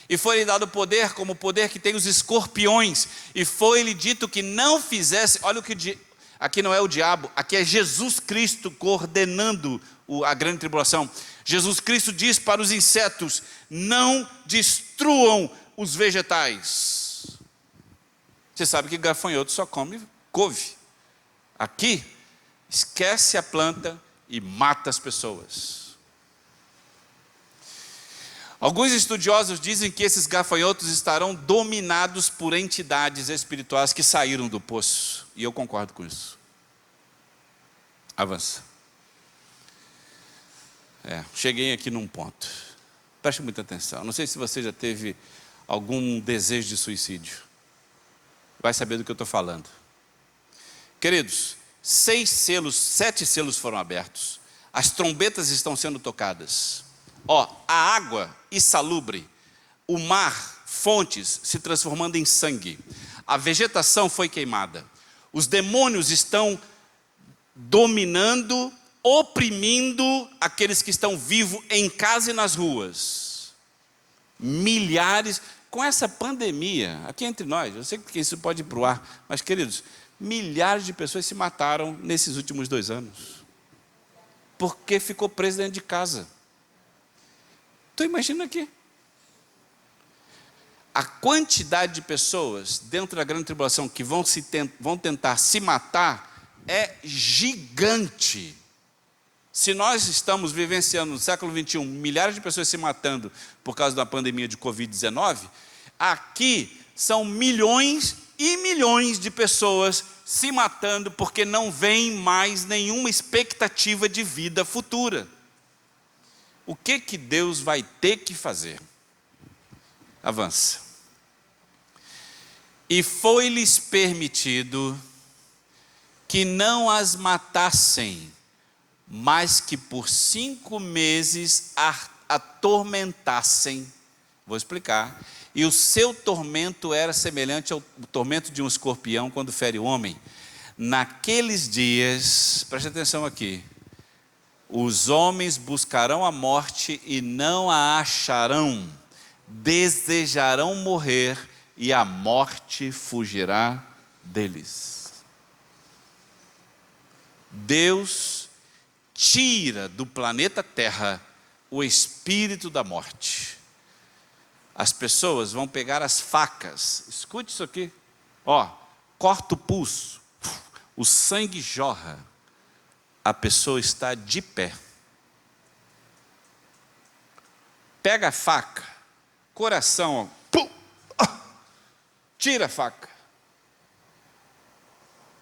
E foi-lhe dado poder, como o poder que tem os escorpiões. E foi-lhe dito que não fizesse, olha o que, aqui não é o diabo, aqui é Jesus Cristo coordenando a grande tribulação. Jesus Cristo diz para os insetos: não destruam os vegetais. Você sabe que gafanhoto só come couve. Aqui, esquece a planta e mata as pessoas. Alguns estudiosos dizem que esses gafanhotos estarão dominados por entidades espirituais que saíram do poço. E eu concordo com isso. Avança. Cheguei aqui num ponto. Preste muita atenção. Não sei se você já teve algum desejo de suicídio. Vai saber do que eu estou falando. Queridos, 7 selos foram abertos. As trombetas estão sendo tocadas. A água insalubre, o mar, fontes se transformando em sangue. A vegetação foi queimada. Os demônios estão dominando, oprimindo aqueles que estão vivos em casa e nas ruas. Milhares, com essa pandemia, aqui entre nós, eu sei que isso pode ir para o ar, mas queridos, milhares de pessoas se mataram nesses últimos 2 anos, porque ficou preso dentro de casa. Então imagina aqui, a quantidade de pessoas dentro da grande tribulação que vão tentar se matar é gigante. Se nós estamos vivenciando no século 21 milhares de pessoas se matando por causa da pandemia de Covid-19, aqui são milhões e milhões de pessoas se matando porque não vem mais nenhuma expectativa de vida futura. O que Deus vai ter que fazer? Avança. E foi-lhes permitido que não as matassem, mas que por 5 meses atormentassem. Vou explicar. E o seu tormento era semelhante ao tormento de um escorpião quando fere o homem. Naqueles dias, preste atenção aqui, Os homens buscarão a morte e não a acharão, desejarão morrer e a morte fugirá deles. Deus tira do planeta Terra o espírito da morte. As pessoas vão pegar as facas, escute isso aqui, ó, corta o pulso, o sangue jorra, a pessoa está de pé. Pega a faca, coração, ó, pum, tira a faca,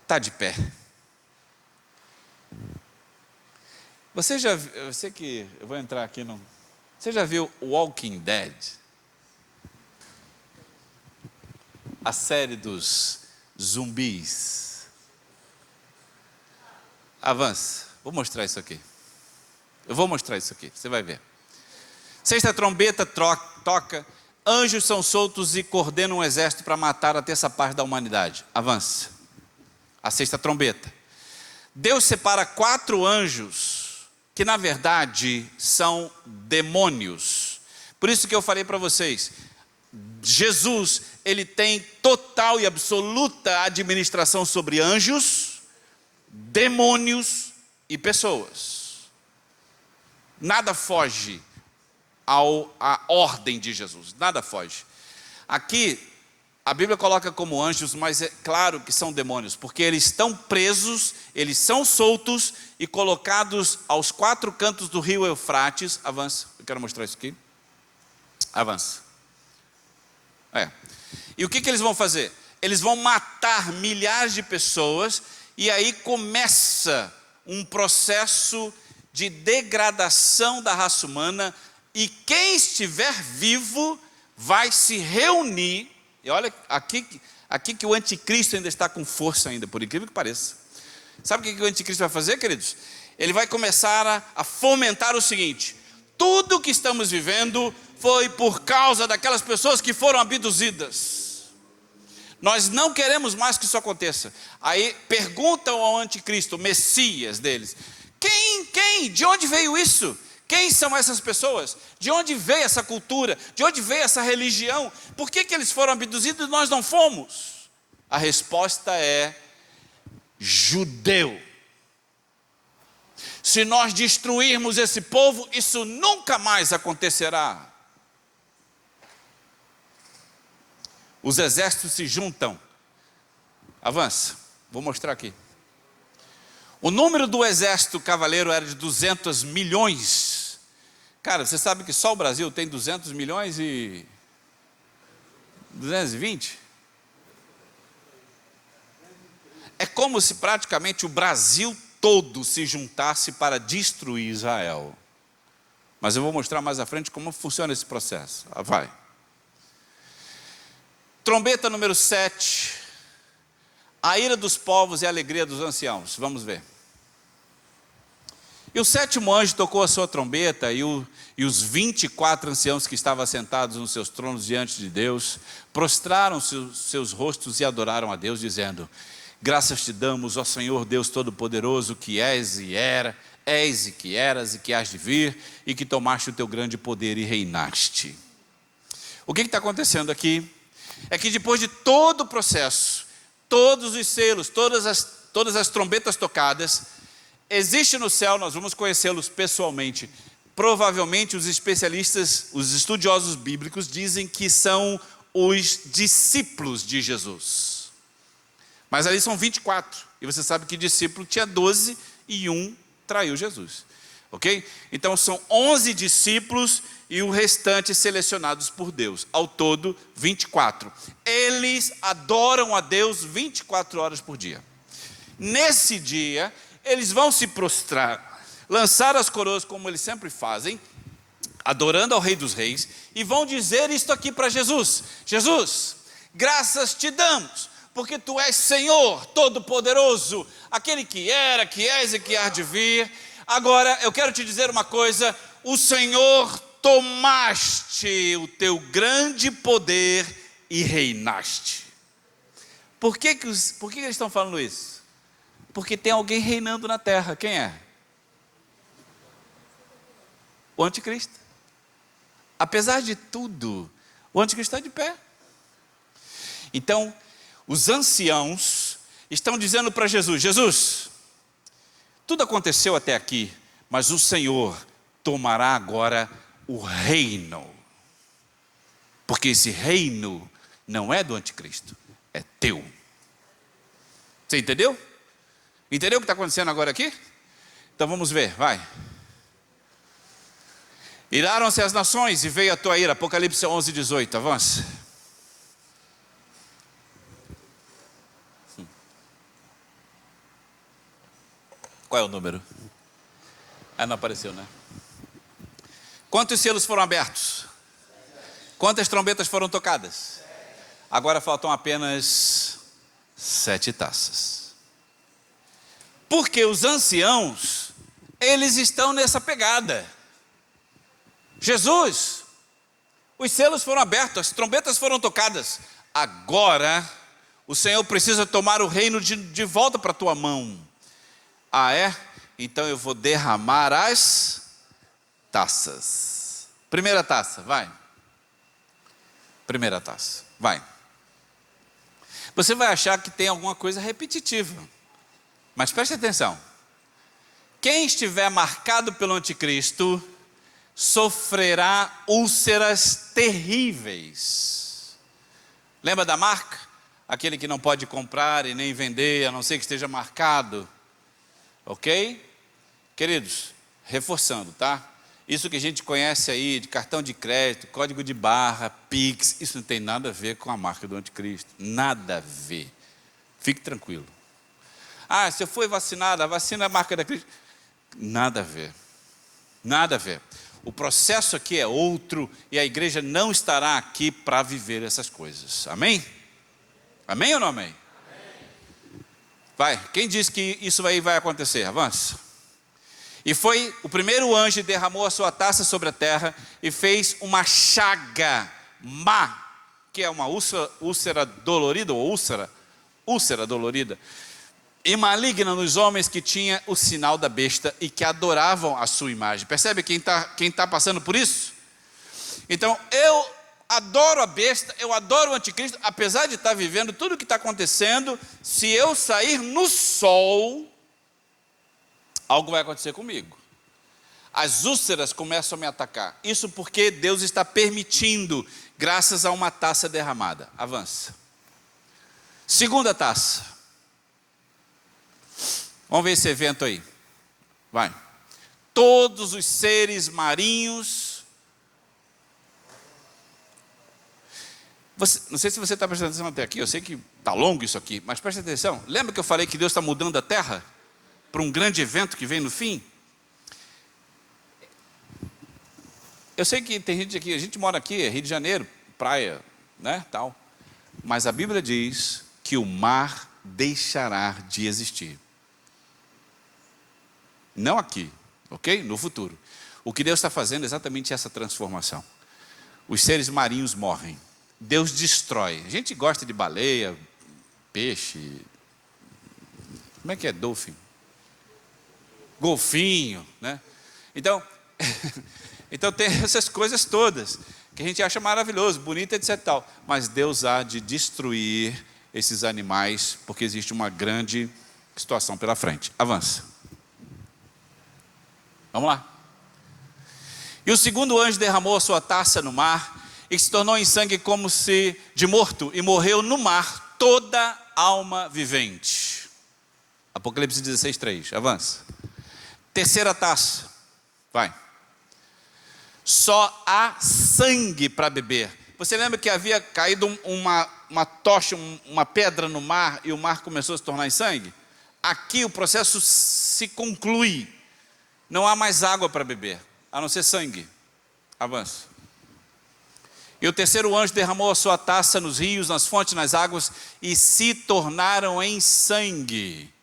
está de pé. Você eu vou entrar aqui no... Você já viu Walking Dead? A série dos zumbis. Avança, vou mostrar isso aqui. Eu vou mostrar isso aqui, você vai ver. Sexta trombeta toca, anjos são soltos e coordenam um exército para matar a terça parte da humanidade. Avança. A sexta trombeta. Deus separa 4 anjos, que na verdade são demônios. Por isso que eu falei para vocês, Jesus, ele tem total e absoluta administração sobre anjos, demônios e pessoas. Nada foge à ordem de Jesus, nada foge. Aqui, a Bíblia coloca como anjos, mas é claro que são demônios, porque eles estão presos, eles são soltos e colocados aos 4 cantos do rio Eufrates. Avança, eu quero mostrar isso aqui. Avança. E o que eles vão fazer? Eles vão matar milhares de pessoas, e aí começa um processo de degradação da raça humana, e quem estiver vivo vai se reunir. E olha, aqui que o anticristo ainda está com força ainda, por incrível que pareça. Sabe o que o anticristo vai fazer, queridos? Ele vai começar a fomentar o seguinte: tudo que estamos vivendo foi por causa daquelas pessoas que foram abduzidas. Nós não queremos mais que isso aconteça. Aí perguntam ao anticristo, o Messias deles: quem? De onde veio isso? Quem são essas pessoas? De onde veio essa cultura? De onde veio essa religião? Por que eles foram abduzidos e nós não fomos? A resposta é: judeu. Se nós destruirmos esse povo, isso nunca mais acontecerá. Os exércitos se juntam. Avança, vou mostrar aqui. O número do exército cavaleiro era de 200 milhões. Cara, você sabe que só o Brasil tem 200 milhões e 220? É como se praticamente o Brasil todo se juntasse para destruir Israel. Mas eu vou mostrar mais à frente como funciona esse processo. Vai. Trombeta número 7. A ira dos povos e a alegria dos anciãos. Vamos ver. E o 7º anjo tocou a sua trombeta, e os 24 anciãos que estavam assentados nos seus tronos diante de Deus, prostraram seus rostos e adoraram a Deus, dizendo: graças te damos, ó Senhor Deus Todo-Poderoso, que és e que eras e que hás de vir, e que tomaste o teu grande poder e reinaste. O que está acontecendo aqui? É que depois de todo o processo, todos os selos, todas as trombetas tocadas, existe no céu, nós vamos conhecê-los pessoalmente, provavelmente os especialistas, os estudiosos bíblicos dizem que são os discípulos de Jesus. Mas ali são 24, e você sabe que discípulo tinha 12 e um traiu Jesus. Ok? Então são 11 discípulos e o restante selecionados por Deus. Ao todo, 24. Eles adoram a Deus 24 horas por dia. Nesse dia, eles vão se prostrar, lançar as coroas como eles sempre fazem, adorando ao Rei dos Reis, e vão dizer isto aqui para Jesus: Jesus, graças te damos, porque tu és Senhor Todo-Poderoso, aquele que era, que és e que há de vir. Agora eu quero te dizer uma coisa: o Senhor tomaste o teu grande poder e reinaste. Por que eles estão falando isso? Porque tem alguém reinando na terra. Quem é? O anticristo. Apesar de tudo, o anticristo está de pé. Então, os anciãos estão dizendo para Jesus: Jesus, tudo aconteceu até aqui, mas o Senhor tomará agora o reino. Porque esse reino não é do anticristo, é teu. Você entendeu? Entendeu o que está acontecendo agora aqui? Então vamos ver, vai. Iraram-se as nações e veio a tua ira. Apocalipse 11, 18, avança. Qual é o número? Não apareceu, né? Quantos selos foram abertos? Quantas trombetas foram tocadas? Agora faltam apenas 7 taças. Porque os anciãos, eles estão nessa pegada. Jesus, os selos foram abertos, as trombetas foram tocadas. Agora, o Senhor precisa tomar o reino de volta para a tua mão. Ah, é? Então eu vou derramar as taças. Primeira taça, vai. Primeira taça, vai. Você vai achar que tem alguma coisa repetitiva, mas preste atenção. Quem estiver marcado pelo anticristo sofrerá úlceras terríveis. Lembra da marca? Aquele que não pode comprar e nem vender, a não ser que esteja marcado. Ok? Queridos, reforçando, tá? Isso que a gente conhece aí de cartão de crédito, código de barra, Pix, isso não tem nada a ver com a marca do anticristo. Nada a ver. Fique tranquilo. Ah, se eu fui vacinado, a vacina é a marca da Cristo. Nada a ver. Nada a ver. O processo aqui é outro e a igreja não estará aqui para viver essas coisas. Amém? Amém ou não amém? Vai, quem diz que isso aí vai acontecer? Avança. E foi o primeiro anjo, derramou a sua taça sobre a terra e fez uma chaga má, que é uma úlcera dolorida, ou úlcera dolorida, e maligna nos homens que tinha o sinal da besta e que adoravam a sua imagem. Percebe quem tá passando por isso? Então, eu adoro a besta, eu adoro o anticristo, apesar de estar vivendo tudo o que está acontecendo. Se eu sair no sol, algo vai acontecer comigo. As úlceras começam a me atacar. Isso porque Deus está permitindo, graças a uma taça derramada. Avança. Segunda taça. Vamos ver esse evento aí. Vai. Todos os seres marinhos. Não sei se você está prestando atenção até aqui. Eu sei que está longo isso aqui, mas preste atenção. Lembra que eu falei que Deus está mudando a terra para um grande evento que vem no fim? Eu sei que tem gente aqui, a gente mora aqui, Rio de Janeiro, praia, né, tal. Mas a Bíblia diz que o mar deixará de existir. Não aqui, ok? No futuro. O que Deus está fazendo é exatamente essa transformação. Os seres marinhos morrem. Deus destrói. A gente gosta de baleia, peixe. Como é que é? Dolphin? Golfinho, né? Então tem essas coisas todas que a gente acha maravilhoso, bonito, etc. Tal. Mas Deus há de destruir esses animais, porque existe uma grande situação pela frente. Avança. Vamos lá. E o segundo anjo derramou a sua taça no mar e se tornou em sangue como se de morto, e morreu no mar toda alma vivente. Apocalipse 16, 3. Avança. Terceira taça. Vai. Só há sangue para beber. Você lembra que havia caído uma tocha, uma pedra no mar, e o mar começou a se tornar em sangue? Aqui o processo se conclui. Não há mais água para beber, a não ser sangue. Avança. E o terceiro anjo derramou a sua taça nos rios, nas fontes, nas águas, e se tornaram em sangue.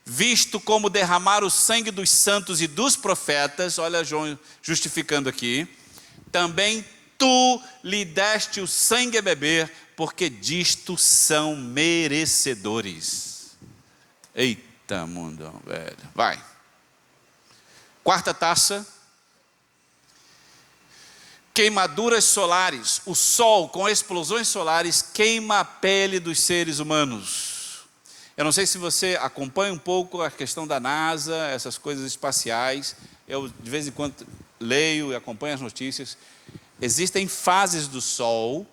Visto como derramar o sangue dos santos e dos profetas, olha João justificando aqui, também tu lhe deste o sangue a beber, porque disto são merecedores. Eita mundão, velho. Vai. Quarta taça. queimaduras solares. O sol, com explosões solares, queima a pele dos seres humanos. Eu não sei se você acompanha um pouco a questão da NASA, essas coisas espaciais. Eu, de vez em quando, leio e acompanho as notícias. Existem fases do sol,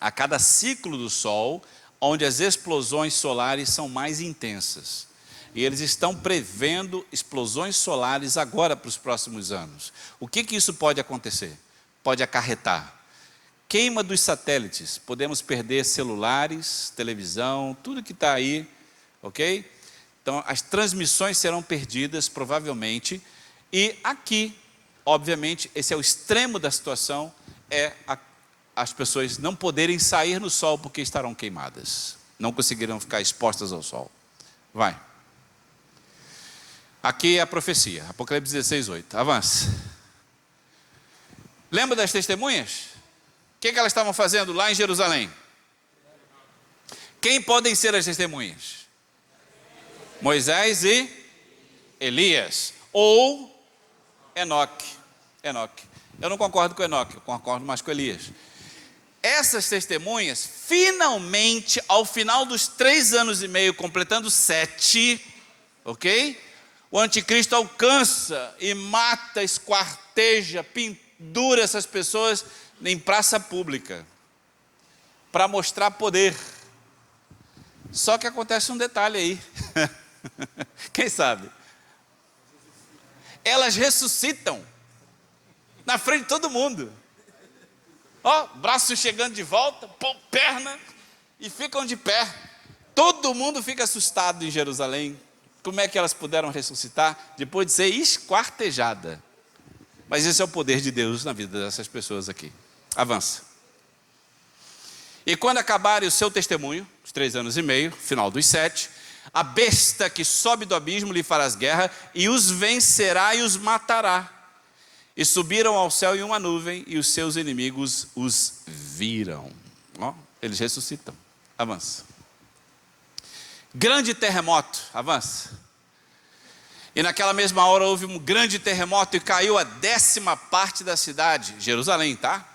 a cada ciclo do sol, onde as explosões solares são mais intensas. E eles estão prevendo explosões solares agora para os próximos anos. O que isso pode acontecer? Pode acarretar queima dos satélites, podemos perder celulares, televisão, tudo que está aí, ok? Então, as transmissões serão perdidas, provavelmente, e aqui, obviamente, esse é o extremo da situação, as pessoas não poderem sair no sol porque estarão queimadas, não conseguirão ficar expostas ao sol. Vai. Aqui é a profecia, Apocalipse 16, 8, avança. Lembra das testemunhas? O que elas estavam fazendo lá em Jerusalém? Quem podem ser as testemunhas? Moisés e Elias, ou Enoque. Eu não concordo com Enoque, eu concordo mais com Elias. Essas testemunhas, finalmente, ao final dos 3 anos e meio, completando 7, ok? O anticristo alcança e mata, esquarteja, pendura essas pessoas em praça pública, para mostrar poder. Só que acontece um detalhe aí, quem sabe? Elas ressuscitam, na frente de todo mundo. Ó, braço chegando de volta, perna, e ficam de pé. Todo mundo fica assustado em Jerusalém. Como é que elas puderam ressuscitar depois de ser esquartejada? Mas esse é o poder de Deus na vida dessas pessoas aqui. Avança. E quando acabarem o seu testemunho, os 3 anos e meio, final dos 7, a besta que sobe do abismo lhe fará guerra, e os vencerá e os matará. E subiram ao céu em uma nuvem, e os seus inimigos os viram. Ó, eles ressuscitam. Avança. Grande terremoto. Avança. E naquela mesma hora houve um grande terremoto e caiu a 10ª parte da cidade, Jerusalém, tá?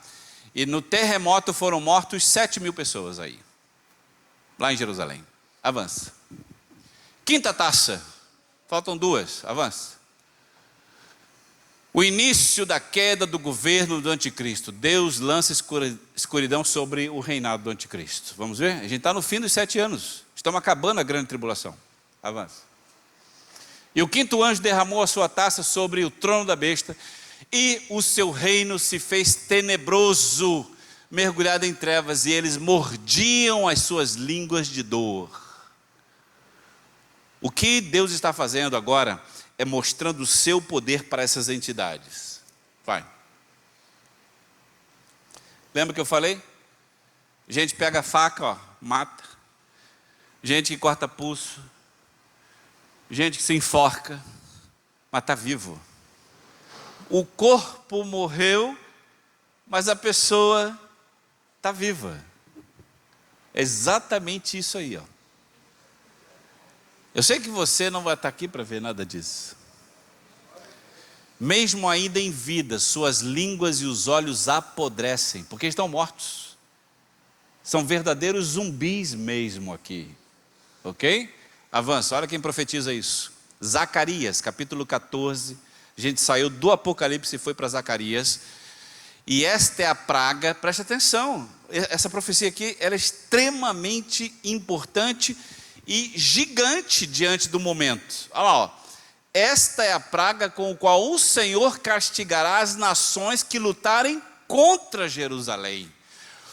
E no terremoto foram mortos 7.000 pessoas aí, lá em Jerusalém. Avança. 5ª taça. Faltam 2. Avança. O início da queda do governo do anticristo. Deus lança escuridão sobre o reinado do anticristo. Vamos ver? A gente está no fim dos 7 anos. Estamos acabando a grande tribulação. Avança. E o 5º anjo derramou a sua taça sobre o trono da besta, e o seu reino se fez tenebroso, mergulhado em trevas, e eles mordiam as suas línguas de dor. O que Deus está fazendo agora é mostrando o seu poder para essas entidades. Vai. Lembra que eu falei? Gente pega a faca, ó, mata. Gente que corta pulso. Gente que se enforca, mas está vivo. O corpo morreu, mas a pessoa está viva. É exatamente isso aí, ó. Eu sei que você não vai estar aqui para ver nada disso. Mesmo ainda em vida, suas línguas e os olhos apodrecem, porque estão mortos. São verdadeiros zumbis mesmo aqui. Ok? Avança, olha quem profetiza isso. Zacarias, capítulo 14. A gente saiu do Apocalipse e foi para Zacarias. E esta é a praga, preste atenção. Essa profecia aqui, ela é extremamente importante e gigante diante do momento. Olha lá, ó. Esta é a praga com a qual o Senhor castigará as nações que lutarem contra Jerusalém.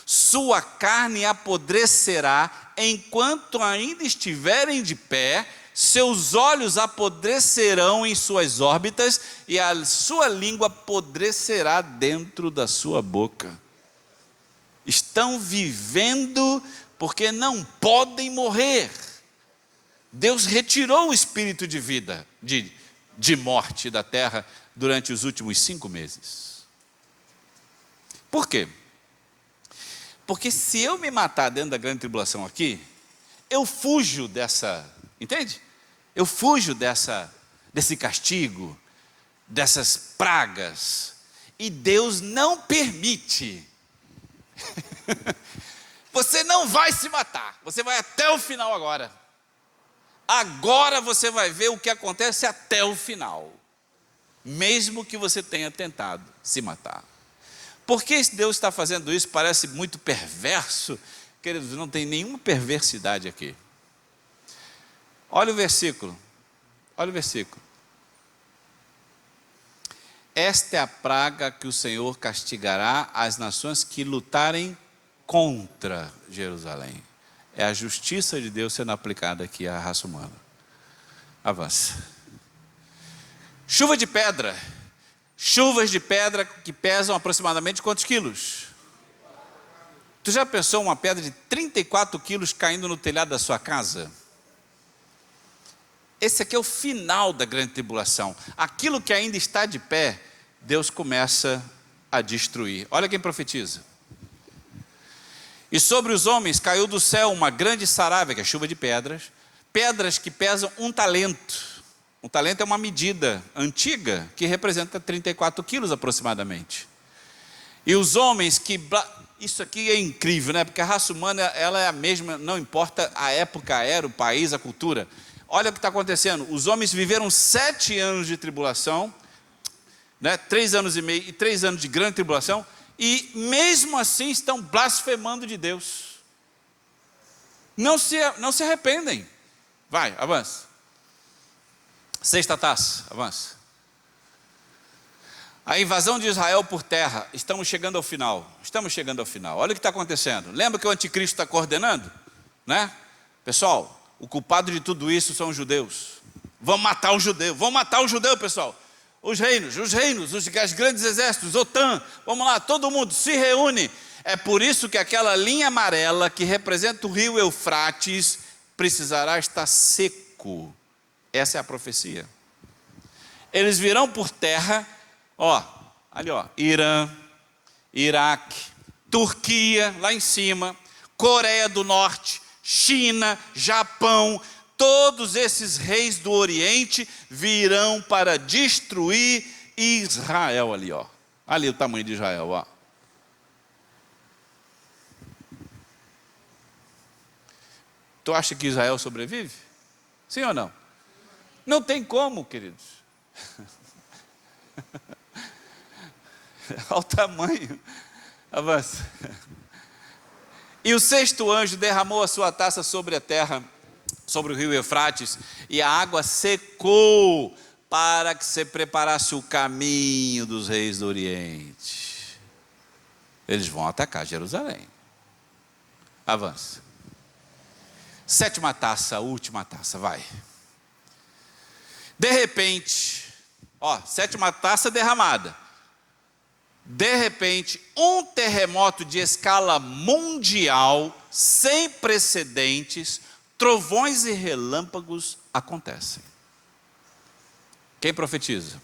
Sua carne apodrecerá enquanto ainda estiverem de pé, seus olhos apodrecerão em suas órbitas e a sua língua apodrecerá dentro da sua boca. Estão vivendo porque não podem morrer. Deus retirou o espírito de vida, de morte da terra durante os últimos 5 meses. Por quê? Porque se eu me matar dentro da grande tribulação aqui, eu fujo dessa, entende? Eu fujo desse castigo, dessas pragas. E Deus não permite. Você não vai se matar, você vai até o final agora. Agora você vai ver o que acontece até o final, mesmo que você tenha tentado se matar. Por que Deus está fazendo isso? Parece muito perverso. Queridos, não tem nenhuma perversidade aqui. Olha o versículo. Olha o versículo. Esta é a praga que o Senhor castigará as nações que lutarem contra Jerusalém. É a justiça de Deus sendo aplicada aqui à raça humana. Avança. Chuva de pedra. Chuvas de pedra que pesam aproximadamente quantos quilos? Tu já pensou uma pedra de 34 quilos caindo no telhado da sua casa? Esse aqui é o final da grande tribulação. Aquilo que ainda está de pé, Deus começa a destruir. Olha quem profetiza. E sobre os homens caiu do céu uma grande saraiva, que é chuva de pedras, pedras que pesam 1 talento. 1 talento é uma medida antiga que representa 34 quilos aproximadamente. E os homens que... Isso aqui é incrível, né? Porque a raça humana ela é a mesma, não importa a época, a era, o país, a cultura. Olha o que está acontecendo. Os homens viveram 7 anos de tribulação, né? 3 anos e meio e 3 anos de grande tribulação, e mesmo assim estão blasfemando de Deus. Não se arrependem. Vai, avança. 6ª taça, avança. A invasão de Israel por terra. Estamos chegando ao final. Estamos chegando ao final. Olha o que está acontecendo. Lembra que o anticristo está coordenando? Né? Pessoal, o culpado de tudo isso são os judeus. Vamos matar os judeus. Vamos matar os judeus, pessoal. Os reinos, os grandes exércitos, OTAN. Vamos lá, todo mundo se reúne. É por isso que aquela linha amarela que representa o rio Eufrates precisará estar seco. Essa é a profecia. Eles virão por terra, ó, ali ó, Irã, Iraque, Turquia, lá em cima, Coreia do Norte, China, Japão, todos esses reis do Oriente virão para destruir Israel ali, ó. Ali o tamanho de Israel, ó. Tu acha que Israel sobrevive? Sim ou não? Não tem como, queridos. Olha o tamanho. Avança. E o 6º anjo derramou a sua taça sobre a terra, sobre o rio Eufrates, e a água secou para que se preparasse o caminho dos reis do Oriente. Eles vão atacar Jerusalém. Avança. 7ª taça, a última taça, vai. De repente, ó, 7ª taça derramada. De repente, um terremoto de escala mundial, sem precedentes, trovões e relâmpagos acontecem. Quem profetiza?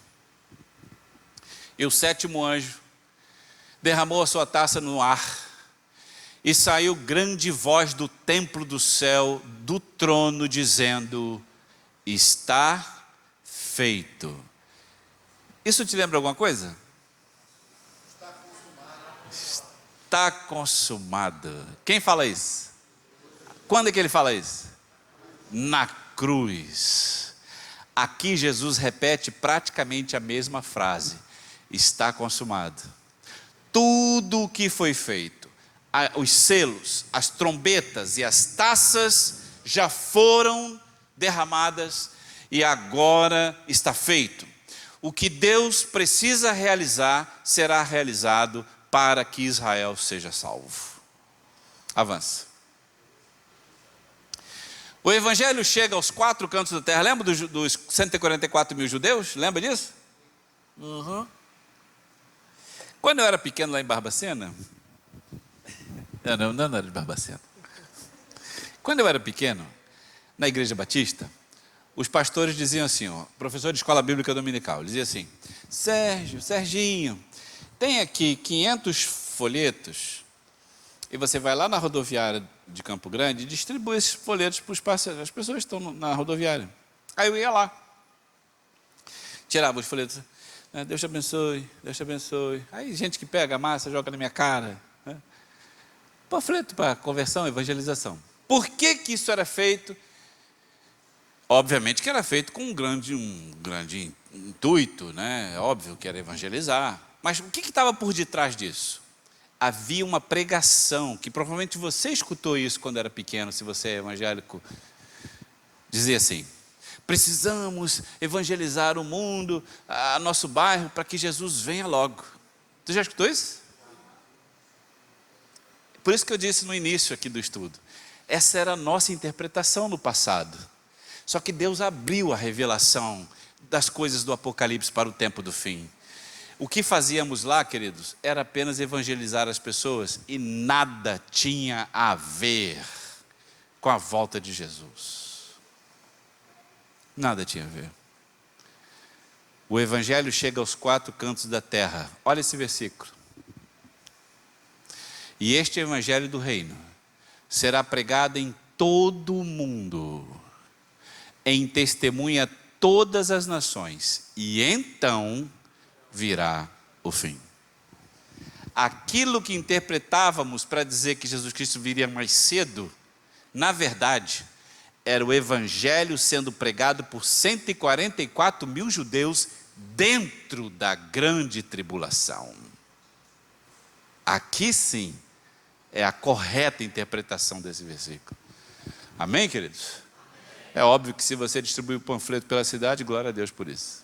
E o 7º anjo derramou a sua taça no ar, e saiu grande voz do templo do céu, do trono, dizendo: está feito. Isso te lembra alguma coisa? Está consumado. Quem fala isso? Quando é que ele fala isso? Na cruz. Aqui Jesus repete praticamente a mesma frase. Está consumado. Tudo o que foi feito, os selos, as trombetas e as taças já foram derramadas e agora está feito. O que Deus precisa realizar será realizado para que Israel seja salvo. Avança. O evangelho chega aos 4 cantos da terra. Lembra dos 144 mil judeus? Lembra disso? Uhum. Quando eu era pequeno lá em Barbacena, não era de Barbacena. Quando eu era pequeno, na igreja batista, os pastores diziam assim, ó, professor de escola bíblica dominical, dizia assim: Serginho, tem aqui 500 folhetos, e você vai lá na rodoviária de Campo Grande e distribui esses folhetos para os passageiros. As pessoas estão na rodoviária. Aí eu ia lá, tirava os folhetos. Deus te abençoe, Deus te abençoe. Aí gente que pega a massa, joga na minha cara. Panfleto para conversão, evangelização. Por que que isso era feito? Obviamente que era feito com um grande intuito, né? Óbvio que era evangelizar. Mas o que estava por detrás disso? Havia uma pregação, que provavelmente você escutou isso quando era pequeno, se você é evangélico. Dizia assim: precisamos evangelizar o mundo, a nosso bairro, para que Jesus venha logo. Você já escutou isso? Por isso que eu disse no início aqui do estudo. Essa era a nossa interpretação no passado. Só que Deus abriu a revelação das coisas do Apocalipse para o tempo do fim. O que fazíamos lá, queridos, era apenas evangelizar as pessoas e nada tinha a ver com a volta de Jesus. Nada tinha a ver. O evangelho chega aos 4 cantos da terra. Olha esse versículo. E este evangelho do reino será pregado em todo o mundo, em testemunha a todas as nações, e então virá o fim. Aquilo que interpretávamos para dizer que Jesus Cristo viria mais cedo, na verdade, era o evangelho sendo pregado por 144 mil judeus dentro da grande tribulação. Aqui sim é a correta interpretação desse versículo. Amém, queridos? É óbvio que se você distribuir o panfleto pela cidade, glória a Deus por isso.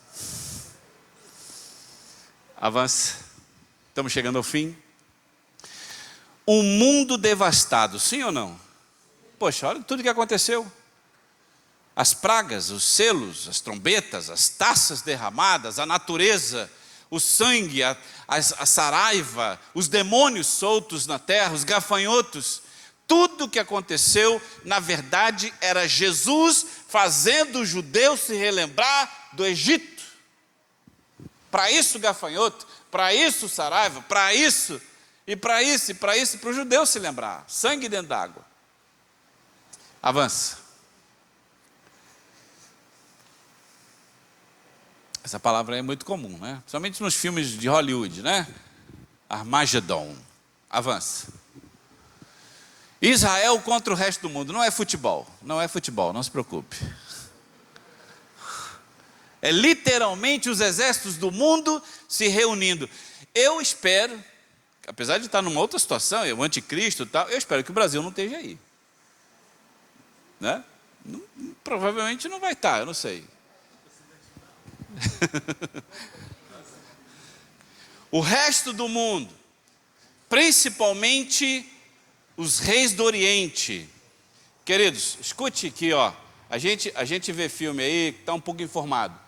Avance. Estamos chegando ao fim. Um mundo devastado, sim ou não? Poxa, olha tudo que aconteceu. As pragas, os selos, as trombetas, as taças derramadas, a natureza, o sangue, a saraiva, os demônios soltos na terra, os gafanhotos. Tudo o que aconteceu, na verdade, era Jesus fazendo os judeus se relembrar do Egito. Para isso gafanhoto, para isso saraiva, para isso, para os judeus se lembrar. Sangue dentro d'água. Avança. Essa palavra é muito comum, né? Principalmente nos filmes de Hollywood, né? Armagedon. Avança. Israel contra o resto do mundo. Não é futebol, não se preocupe. É literalmente os exércitos do mundo se reunindo. Eu espero, apesar de estar numa outra situação, o anticristo e tal, eu espero que o Brasil não esteja aí. Né? Provavelmente não vai estar, eu não sei. O resto do mundo, principalmente os reis do Oriente. Queridos, escute aqui, ó. A gente vê filme aí que está um pouco informado.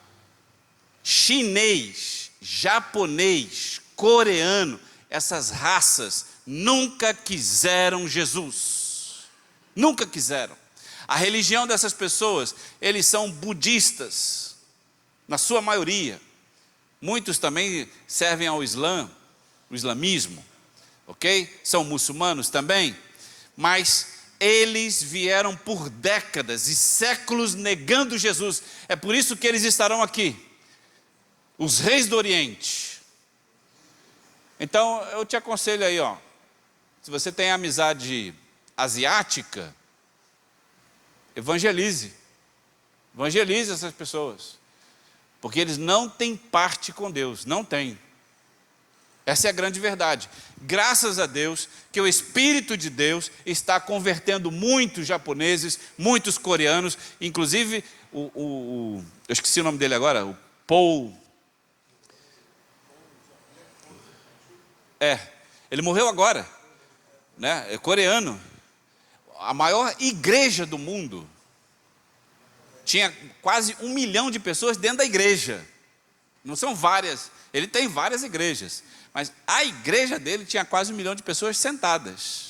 Chinês, japonês, coreano, essas raças nunca quiseram Jesus. Nunca quiseram. A religião dessas pessoas, eles são budistas, na sua maioria. Muitos também servem ao Islã, o islamismo, ok? São muçulmanos também, mas eles vieram por décadas e séculos negando Jesus. É por isso que eles estarão aqui, os reis do Oriente. Então eu te aconselho aí, ó, se você tem amizade asiática, evangelize essas pessoas. Porque eles não têm parte com Deus, não têm. Essa é a grande verdade. Graças a Deus que o Espírito de Deus está convertendo muitos japoneses, muitos coreanos, inclusive eu esqueci o nome dele agora, o Paul. Ele morreu agora, né? É coreano. A maior igreja do mundo. Tinha quase 1 milhão de pessoas dentro da igreja. Não são várias, ele tem várias igrejas, mas a igreja dele tinha quase 1 milhão de pessoas sentadas.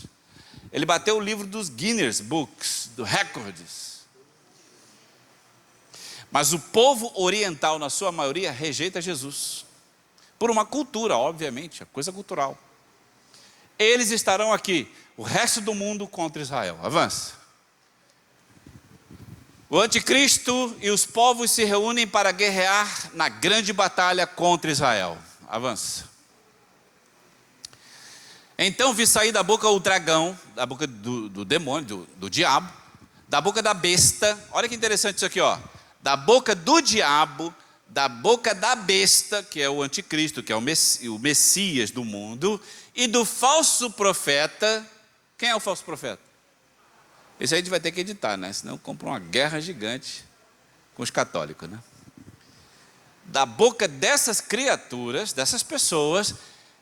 Ele bateu o livro dos Guinness Books, dos recordes. Mas o povo oriental, na sua maioria, rejeita Jesus. Por uma cultura, obviamente, a coisa cultural. Eles estarão aqui, o resto do mundo contra Israel. Avança. O anticristo e os povos se reúnem para guerrear na grande batalha contra Israel. Avança. Então vi sair da boca o dragão, da boca do demônio, do diabo, da boca da besta. Olha que interessante isso aqui, ó. Da boca do diabo, da boca da besta, que é o anticristo, que é o Messias do mundo, e do falso profeta. Quem é o falso profeta? Esse aí a gente vai ter que editar, né? Senão compra uma guerra gigante com os católicos, né? Da boca dessas criaturas, dessas pessoas,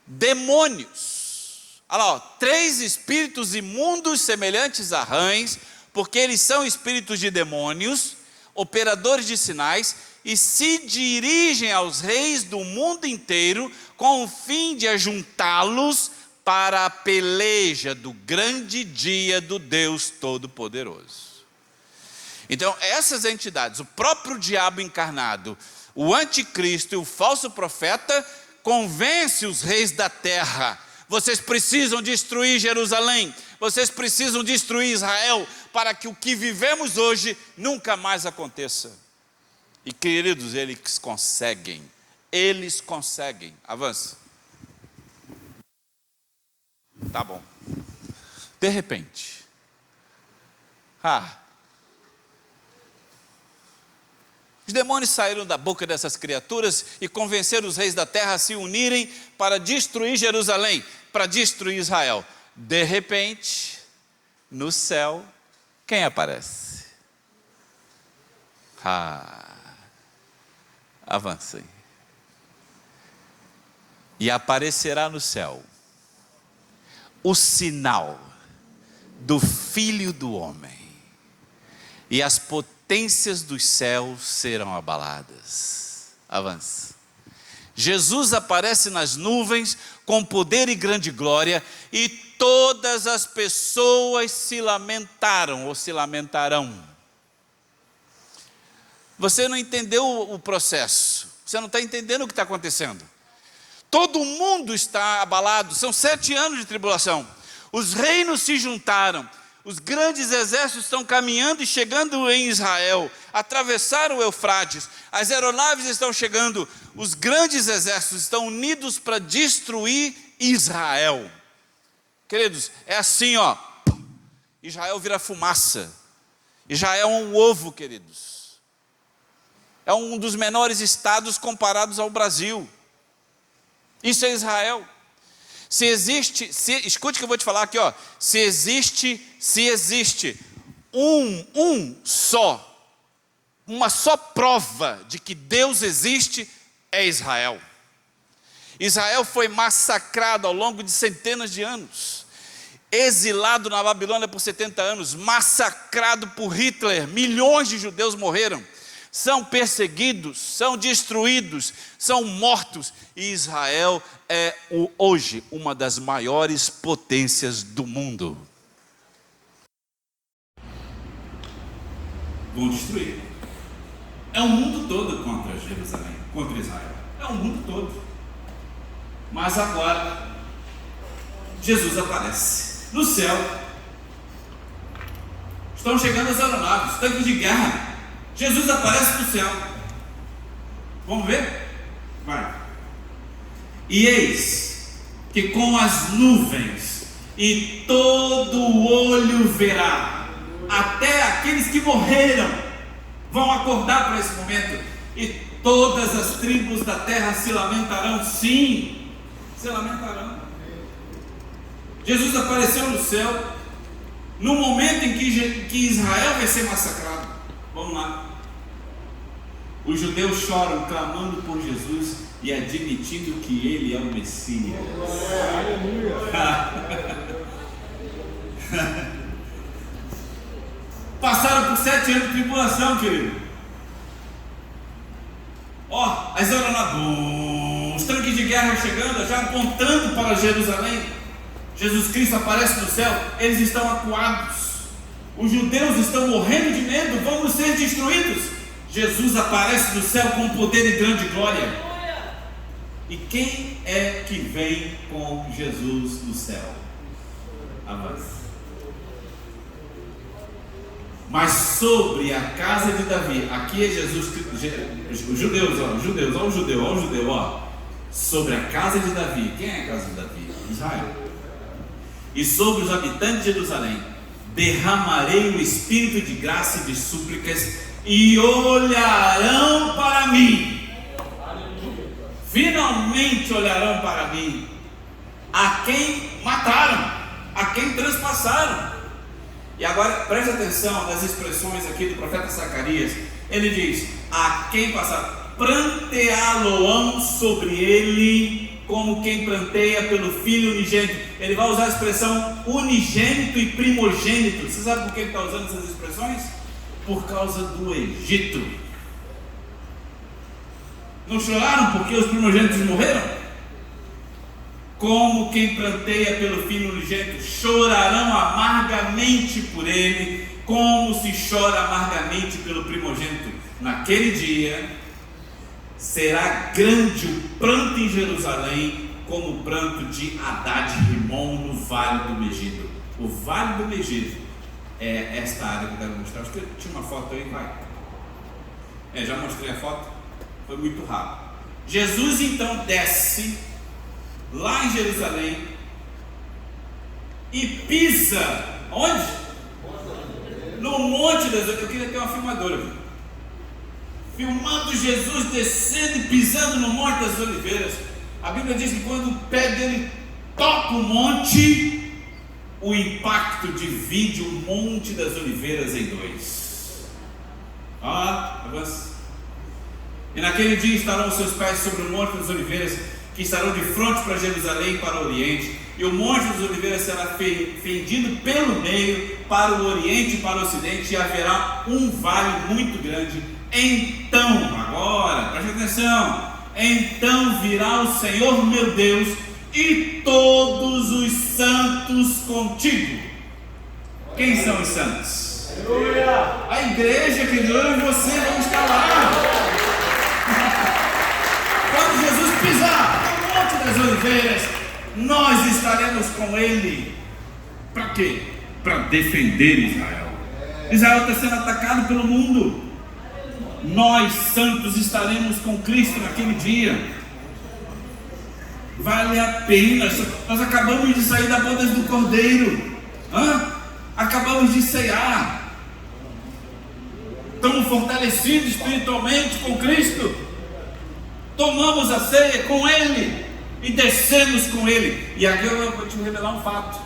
demônios. Olha lá, ó, 3 espíritos imundos semelhantes a rãs, porque eles são espíritos de demônios, operadores de sinais, e se dirigem aos reis do mundo inteiro com o fim de ajuntá-los para a peleja do grande dia do Deus Todo-Poderoso. Então, essas entidades, o próprio diabo encarnado, o anticristo e o falso profeta, convence os reis da terra: vocês precisam destruir Jerusalém, vocês precisam destruir Israel, para que o que vivemos hoje nunca mais aconteça. E queridos, eles conseguem. Avança. Tá bom. De repente, os demônios saíram da boca dessas criaturas e convenceram os reis da terra a se unirem para destruir Jerusalém, para destruir Israel. De repente, no céu, quem aparece? Avancem. E aparecerá no céu o sinal do Filho do Homem, e as potências dos céus serão abaladas. Avança. Jesus aparece nas nuvens com poder e grande glória, e todas as pessoas se lamentaram ou se lamentarão. Você não entendeu o processo, você não está entendendo o que está acontecendo. Todo mundo está abalado, são 7 anos de tribulação. Os reinos se juntaram, os grandes exércitos estão caminhando e chegando em Israel, atravessaram o Eufrates, as aeronaves estão chegando, os grandes exércitos estão unidos para destruir Israel. Queridos, é assim, ó, Israel vira fumaça. Israel é um ovo, queridos. É um dos menores estados comparados ao Brasil. Isso é Israel. Escute o que eu vou te falar aqui, ó. Se existe uma só prova de que Deus existe, é Israel. Israel foi massacrado ao longo de centenas de anos, exilado na Babilônia por 70 anos, massacrado por Hitler, milhões de judeus morreram, são perseguidos, são destruídos, são mortos, e Israel é hoje uma das maiores potências do mundo. Vão destruir. É o mundo todo contra Jerusalém, contra Israel. É o mundo todo. Mas agora, Jesus aparece no céu. Estão chegando as aeronaves, tanques de guerra. Jesus aparece no céu. Vamos ver? Vai. E eis que com as nuvens, e todo olho verá, até aqueles que morreram vão acordar para esse momento, e todas as tribos da terra se lamentarão. Sim, se lamentarão. Jesus apareceu no céu no momento em que Israel vai ser massacrado. Vamos lá. Os judeus choram clamando por Jesus e admitindo que ele é o Messias. Passaram por 7 anos de tribulação, querido. Ó, as aeronaves, os tanques de guerra chegando, já apontando para Jerusalém. Jesus Cristo aparece no céu, eles estão acuados. Os judeus estão morrendo de medo, vamos ser destruídos. Jesus aparece no céu com poder e grande glória. E quem é que vem com Jesus no céu? Avança. Mas sobre a casa de Davi, aqui é Jesus, os judeus, olha o judeu, ó. Sobre a casa de Davi, quem é a casa de Davi? Israel. E sobre os habitantes de Jerusalém, derramarei o espírito de graça e de súplicas, e olharão para mim. Finalmente olharão para mim, a quem mataram, a quem transpassaram. E agora preste atenção nas expressões aqui do profeta Zacarias. Ele diz: a quem passaram, pranteá-lo-ão sobre ele, como quem pranteia pelo filho unigênito. Ele vai usar a expressão unigênito e primogênito. Você sabe por que ele está usando essas expressões? Por causa do Egito. Não choraram porque os primogênitos morreram? Como quem pranteia pelo filho unigênito, chorarão amargamente por ele, como se chora amargamente pelo primogênito. Naquele dia será grande o pranto em Jerusalém, como o pranto de Hadad-Rimon no Vale do Megido. O Vale do Megido é esta área que eu quero mostrar. Acho que tinha uma foto aí, vai. Já mostrei a foto, foi muito rápido. Jesus então desce lá em Jerusalém e pisa onde? No Monte das Oliveiras. Eu queria ter uma filmadora, filmando Jesus descendo e pisando no Monte das Oliveiras. A Bíblia diz que quando o pé dele toca o monte, o impacto divide o Monte das Oliveiras em dois. Avança. E naquele dia estarão os seus pés sobre o Monte das Oliveiras, que estarão de frente para Jerusalém e para o Oriente, e o Monte das Oliveiras será fendido pelo meio para o Oriente e para o Ocidente, e haverá um vale muito grande. Então, agora, preste atenção, então virá o Senhor meu Deus e todos os santos contigo. Quem são os santos? A igreja, que eu e você vamos estar lá. Quando Jesus pisar no Monte das Oliveiras, nós estaremos com ele. Para quê? Para defender Israel. Israel está sendo atacado pelo mundo. Nós santos estaremos com Cristo naquele dia. Vale a pena. Nós acabamos de sair da boda do Cordeiro. Acabamos de ceiar. Estamos fortalecidos espiritualmente com Cristo. Tomamos a ceia com Ele e descemos com Ele. E aqui eu vou te revelar um fato.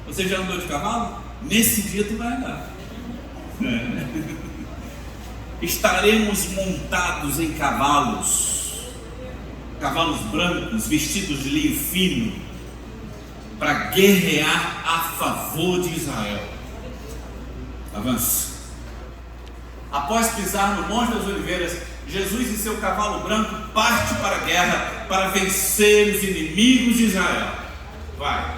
Você já andou de cavalo? Nesse dia tu vai andar. Estaremos montados em cavalos brancos, vestidos de linho fino, para guerrear a favor de Israel. Avança. Após pisar no Monte das Oliveiras, Jesus e seu cavalo branco parte para a guerra para vencer os inimigos de Israel. Vai.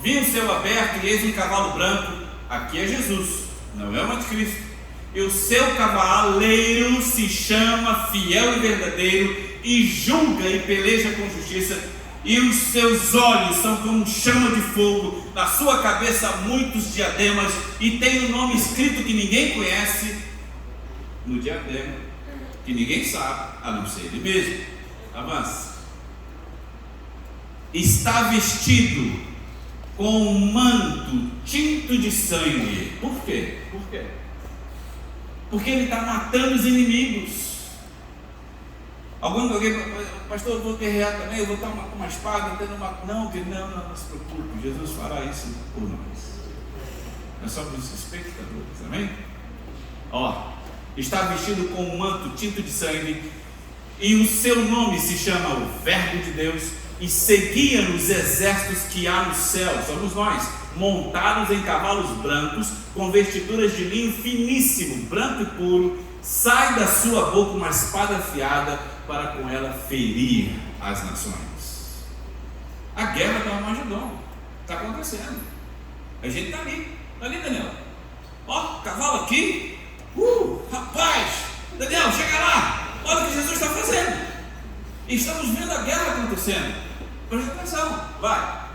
Vi o céu aberto e eis um cavalo branco. Aqui é Jesus, não é o anticristo. E o seu cavaleiro se chama Fiel e Verdadeiro, e julga e peleja com justiça. E os seus olhos são como chama de fogo. Na sua cabeça muitos diademas, e tem um nome escrito que ninguém conhece no diadema, que ninguém sabe, a não ser ele mesmo. Avança. Está vestido com um manto tinto de sangue. Por quê? Porque ele está matando os inimigos. Alguém, pastor, eu vou guerrear também, eu vou estar com uma espada, não se preocupe, Jesus fará isso por nós. É só para os espectadores, amém? Está vestido com um manto tinto de sangue, e o seu nome se chama o Verbo de Deus, e seguia os exércitos que há no céu, somos nós, montados em cavalos brancos, com vestiduras de linho finíssimo, branco e puro. Sai da sua boca uma espada afiada, para com ela ferir as nações. A guerra do Armagedon está acontecendo. A gente está ali, Daniel. Cavalo aqui. Rapaz, Daniel, chega lá. Olha o que Jesus está fazendo. E estamos vendo a guerra acontecendo. Presta atenção, vai.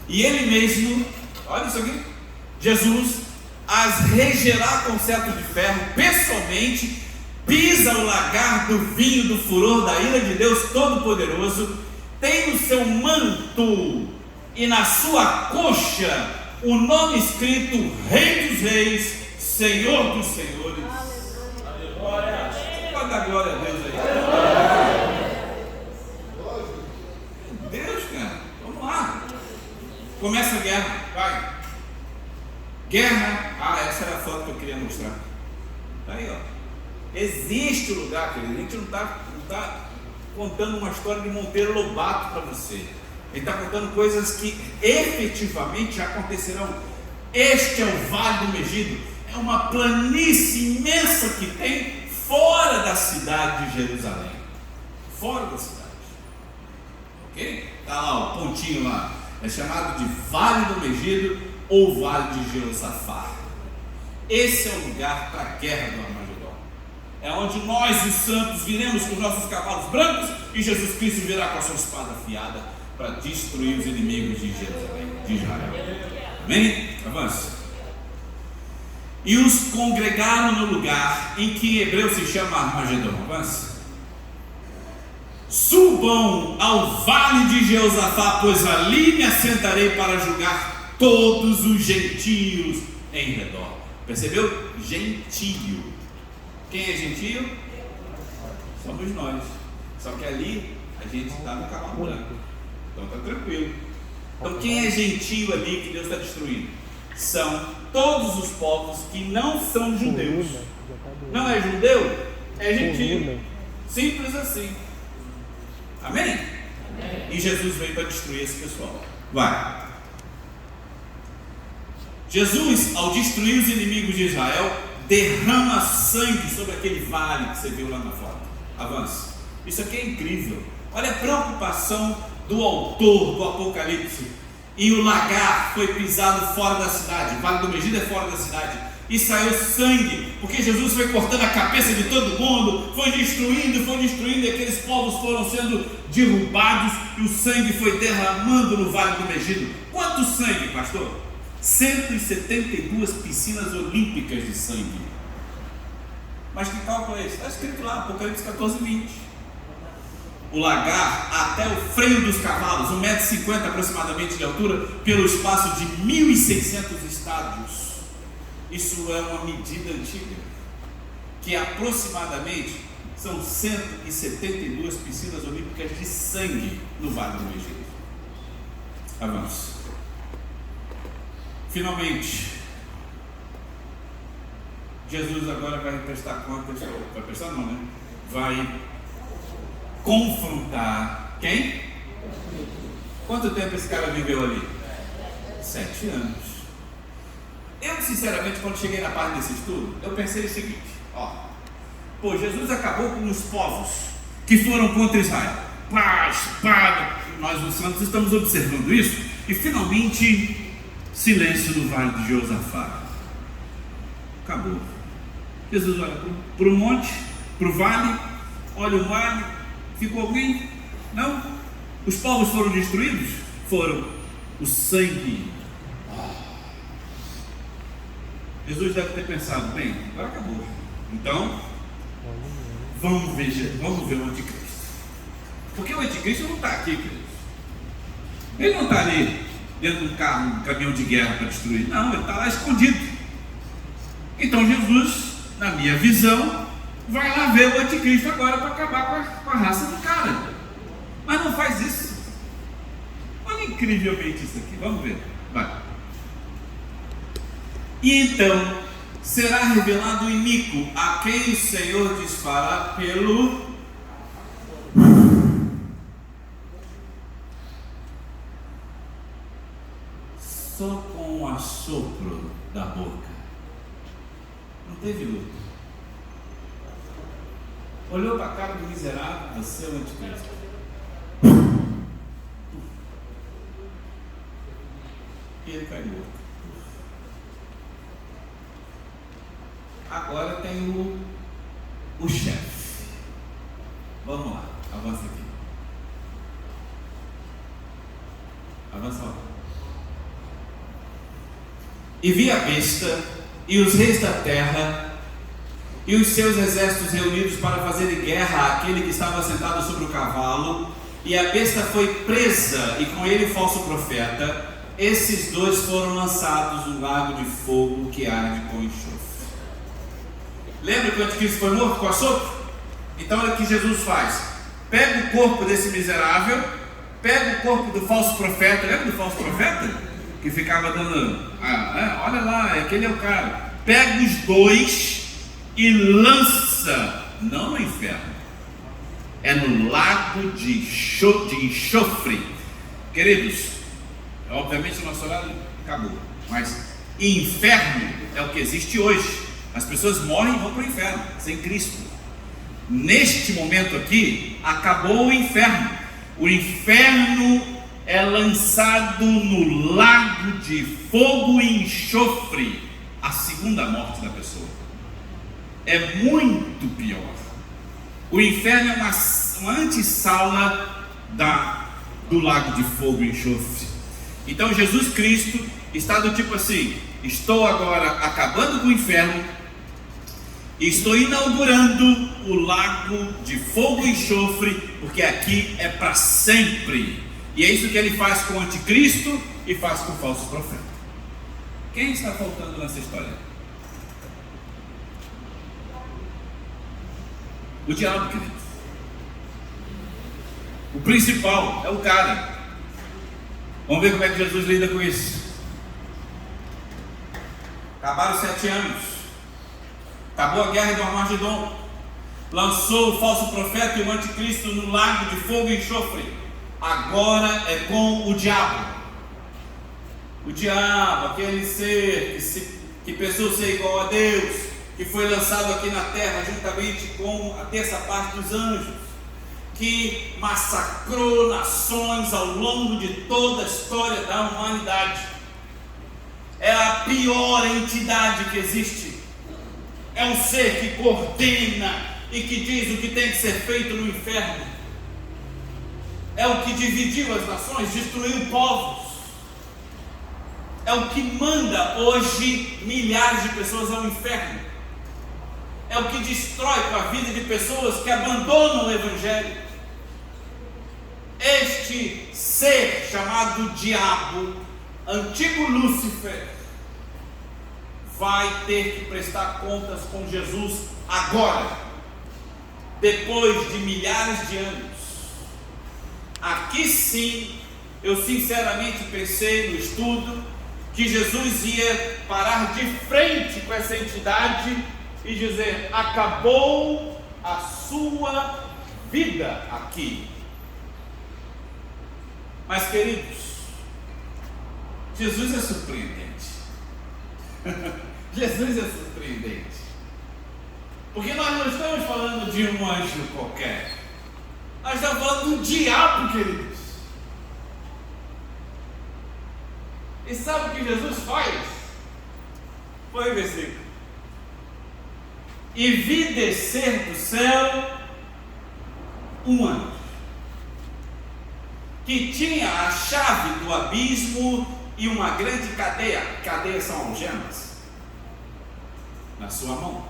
E ele mesmo, olha isso aqui, Jesus as regerá com cetro de ferro, pessoalmente, pisa o lagar do vinho do furor da ira de Deus Todo-Poderoso, tem no seu manto e na sua coxa o nome escrito Rei dos Reis, Senhor dos Senhores. Aleluia! Pode dar glória a Deus aí. Deus, cara, vamos lá. Começa a guerra, vai. Guerra, essa era a foto que eu queria mostrar. Tá aí, ó. Existe o lugar, querido. A gente não está contando uma história de Monteiro Lobato para você. Ele está contando coisas que efetivamente acontecerão. Este é o Vale do Megido. É uma planície imensa que tem fora da cidade de Jerusalém. Fora da cidade. Ok? Está lá o pontinho lá. É chamado de Vale do Megido ou Vale de Jeosafá. Esse é o lugar para a guerra do Armagedon. É onde nós, os santos, viremos com os nossos cavalos brancos e Jesus Cristo virá com a sua espada afiada para destruir os inimigos de Jerusalém, de Israel. Amém? Avance. E os congregaram no lugar em que em hebreu se chama Armagedon. Avance. Subam ao vale de Jeosafá, pois ali me assentarei para julgar todos os gentios em redor. Percebeu? Gentio. Quem é gentio? Somos nós. Só que ali a gente está no cavalo branco. Então está tranquilo. Então quem é gentio ali que Deus está destruindo? São todos os povos que não são judeus. Não é judeu? É gentio. Simples assim. Amém? Amém? E Jesus veio para destruir esse pessoal. Vai. Jesus, ao destruir os inimigos de Israel, derrama sangue sobre aquele vale que você viu lá na foto. Avance. Isso aqui é incrível. Olha a preocupação do autor do Apocalipse. E o lagar foi pisado fora da cidade. O Vale do Megido é fora da cidade. E saiu sangue, porque Jesus foi cortando a cabeça de todo mundo, foi destruindo, e aqueles povos foram sendo derrubados, e o sangue foi derramando no Vale do Megido. Quanto sangue, pastor? 172 piscinas olímpicas de sangue. Mas que cálculo é esse? Está escrito lá, Apocalipse 14, 20. O lagar até o freio dos cavalos, 1,50 m aproximadamente de altura, pelo espaço de 1.600 estádios. Isso é uma medida antiga, que aproximadamente são 172 piscinas olímpicas de sangue no Vale do Megido. Avance. Finalmente, Jesus agora vai prestar contas, vai prestar não, né? Vai confrontar quem? Quanto tempo esse cara viveu ali? 7 anos. Eu, sinceramente, quando cheguei na parte desse estudo, eu pensei o seguinte: Jesus acabou com os povos que foram contra Israel. Nós, os santos, estamos observando isso, e finalmente, silêncio no Vale de Jeosafá. Acabou. Jesus olha para o monte, para o vale, olha o vale, ficou alguém? Não? Os povos foram destruídos? Foram. O sangue. Jesus deve ter pensado, bem, agora acabou. Então, vamos ver o anticristo. Porque o anticristo não está aqui, queridos. Ele não está ali dentro de um carro, um caminhão de guerra para destruir. Não, ele está lá escondido. Então Jesus, na minha visão, vai lá ver o anticristo agora para acabar com a raça do cara. Mas não faz isso. Olha incrivelmente isso aqui. Vamos ver. Vai. E então será revelado o iníquo, a quem o Senhor desfará pelo só com o assopro da boca. Não teve luta. Olhou para a cara do miserável, você é o anticristo. E ele caiu morto. Agora tem o chefe. Vamos lá, avança aqui. Avança lá. E vi a besta e os reis da terra e os seus exércitos reunidos para fazerem guerra àquele que estava sentado sobre o cavalo, e a besta foi presa, e com ele o falso profeta. Esses dois foram lançados no lago de fogo que arde com enxofre. Lembra que o anticristo foi morto com açoite? Então olha o que Jesus faz: pega o corpo desse miserável, pega o corpo do falso profeta. Lembra do falso profeta? Que ficava dando, olha lá, aquele é o cara. Pega os dois e lança, não no inferno, é no lago de enxofre. Queridos, obviamente o nosso horário acabou, mas inferno é o que existe hoje. As pessoas morrem e vão para o inferno sem Cristo. Neste momento aqui, acabou o inferno. O inferno é lançado no lago de fogo e enxofre, a segunda morte da pessoa. É muito pior. O inferno é uma antessala do lago de fogo e enxofre. Então Jesus Cristo está do tipo assim: estou agora acabando com o inferno e estou inaugurando o lago de fogo e enxofre, porque aqui é para sempre. E é isso que ele faz com o anticristo e faz com o falso profeta. Quem está faltando nessa história? O diabo, queridos. O principal é o cara. Vamos ver como é que Jesus lida com isso. Acabaram 7 anos. Acabou a guerra do Armagedon. Lançou o falso profeta e o anticristo no lago de fogo e enxofre. Agora é com o diabo. O diabo, aquele ser que pensou ser igual a Deus, que foi lançado aqui na terra juntamente com a terça parte dos anjos, que massacrou nações ao longo de toda a história da humanidade. É a pior entidade que existe. É um ser que coordena e que diz o que tem que ser feito no inferno. É o que dividiu as nações, destruiu povos. É o que manda hoje milhares de pessoas ao inferno. É o que destrói com a vida de pessoas que abandonam o Evangelho. Este ser chamado diabo, antigo Lúcifer, vai ter que prestar contas com Jesus agora, depois de milhares de anos. Aqui sim, eu sinceramente pensei no estudo que Jesus ia parar de frente com essa entidade e dizer: acabou a sua vida aqui. Mas, queridos, Jesus é surpreendente. Jesus é surpreendente. Porque nós não estamos falando de um anjo qualquer. Nós estamos falando do diabo, queridos. E sabe o que Jesus faz? Põe o versículo. E vi descer do céu um anjo, que tinha a chave do abismo e uma grande cadeia. Cadeias são algemas na sua mão.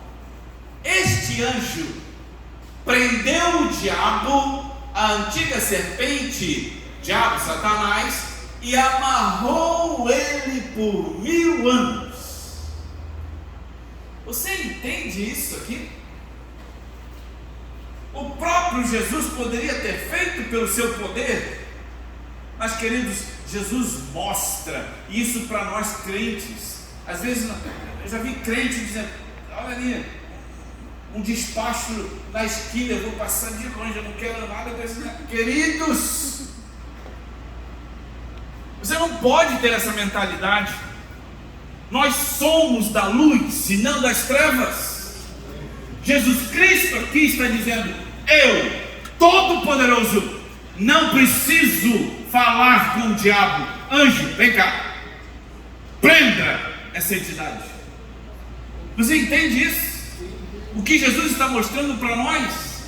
Este anjo prendeu o diabo, a antiga serpente, diabo, Satanás, e amarrou ele por 1000 anos. Você entende isso aqui? O próprio Jesus poderia ter feito pelo seu poder, mas, queridos, Jesus mostra isso para nós crentes. Às vezes eu já vi crente dizendo: olha ali, um despacho na esquina, eu vou passar de longe, eu não quero nada com esse. Queridos, você não pode ter essa mentalidade. Nós somos da luz e não das trevas. Jesus Cristo aqui está dizendo: eu, Todo-Poderoso, não preciso falar com o diabo. Anjo, vem cá, prenda essa entidade. Você entende isso? O que Jesus está mostrando para nós?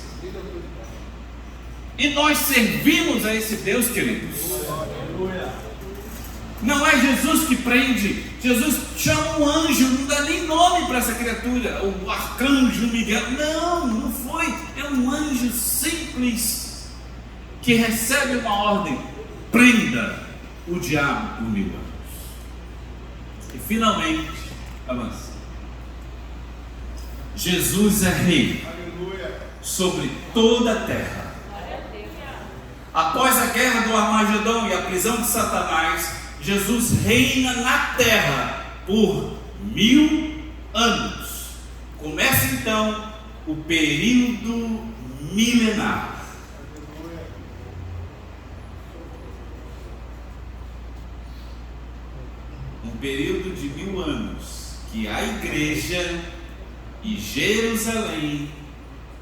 E nós servimos a esse Deus, queridos. Não é Jesus que prende, Jesus chama um anjo, não dá nem nome para essa criatura, o arcanjo Miguel. Não foi. É um anjo simples que recebe uma ordem: prenda o diabo por 1000 anos. E finalmente, avança. Jesus é rei sobre toda a terra. Após a guerra do Armagedão e a prisão de Satanás, Jesus reina na terra por 1000 anos. Começa então o período milenar. Um período de 1000 anos que a igreja e Jerusalém,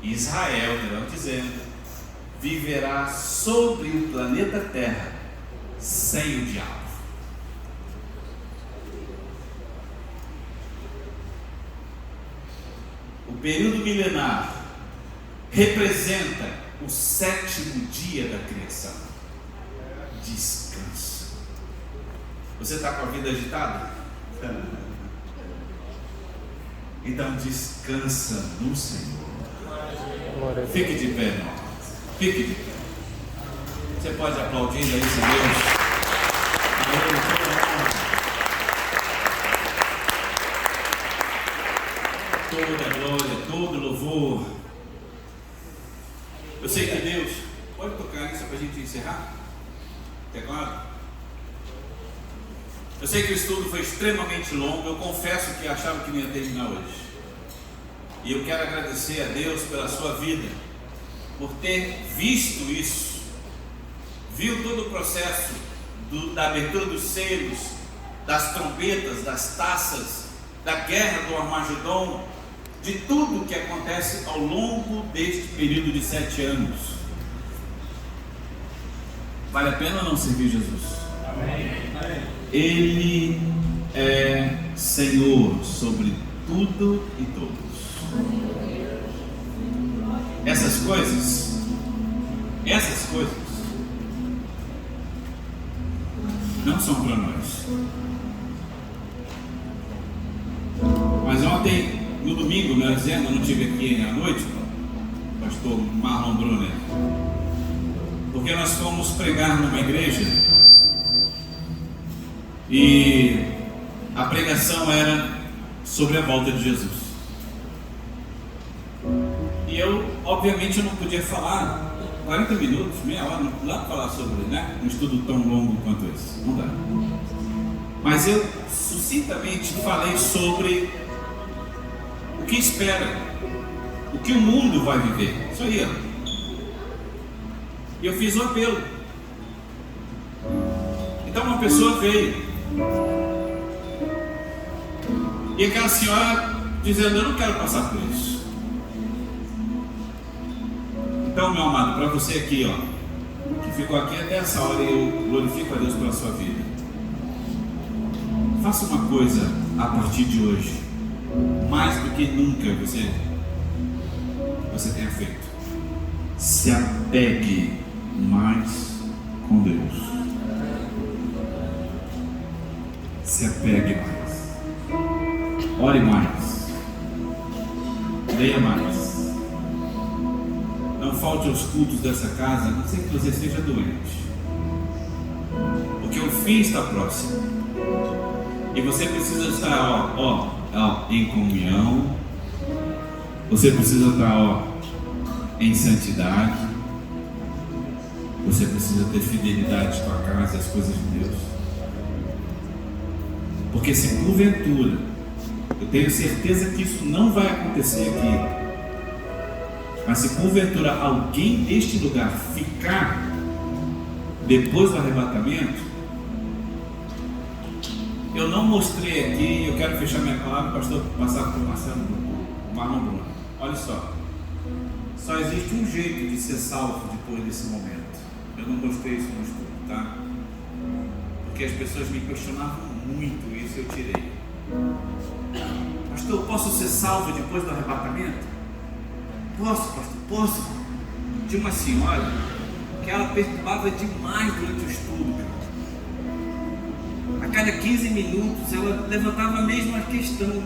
Israel, melhor dizendo, viverá sobre o planeta Terra sem o diabo. O período milenar representa o 7º dia da criação. Descanso. Você está com a vida agitada? Então descansa no Senhor. Fique de pé, irmão. Fique de pé. Você pode aplaudir aí, Deus. Toda glória, todo louvor. Eu sei que Deus, pode tocar isso para a gente encerrar? Teclado? Eu sei que o estudo foi extremamente longo. Eu confesso que achava que não ia terminar hoje. E eu quero agradecer a Deus pela sua vida, por ter visto isso, viu todo o processo da abertura dos selos, das trombetas, das taças, da guerra do Armagedon, de tudo que acontece ao longo deste período de 7 anos. Vale a pena ou não servir Jesus? Amém. Ele é Senhor sobre tudo e todos. Essas coisas não são para nós. Mas ontem, no domingo, melhor dizendo, eu não estive aqui à noite, pastor Marlon Brunner, porque nós fomos pregar numa igreja e a pregação era sobre a volta de Jesus. E eu, obviamente, eu não podia falar 40 minutos, meia hora, não dá para falar sobre, um estudo tão longo quanto esse, não dá. Mas eu sucintamente falei sobre o que espera, o que o mundo vai viver. Isso aí, E eu fiz um apelo. Então uma pessoa veio, e aquela senhora dizendo: eu não quero passar por isso. Então, meu amado, para você aqui, que ficou aqui até essa hora, e eu glorifico a Deus pela sua vida, faça uma coisa a partir de hoje, mais do que nunca você tenha feito: se apegue mais com Deus. Se apegue mais, ore mais, leia mais. Não falte aos cultos dessa casa, a não ser que você seja doente, porque o fim está próximo e você precisa estar em comunhão, você precisa estar em santidade, você precisa ter fidelidade com a casa e as coisas de Deus. Porque se porventura, eu tenho certeza que isso não vai acontecer aqui, mas se porventura alguém deste lugar ficar depois do arrebatamento, eu não mostrei aqui, eu quero fechar minha palavra, pastor, passar para o Marlon Bruno. Olha só existe um jeito de ser salvo depois desse momento. Eu não mostrei isso no estudo, tá? Porque as pessoas me questionavam muito isso, eu tirei. Pastor, eu posso ser salvo depois do arrebatamento? Posso, pastor, posso. Tinha uma senhora que ela perturbava demais durante o estudo, cara. A cada 15 minutos ela levantava a mesma questão.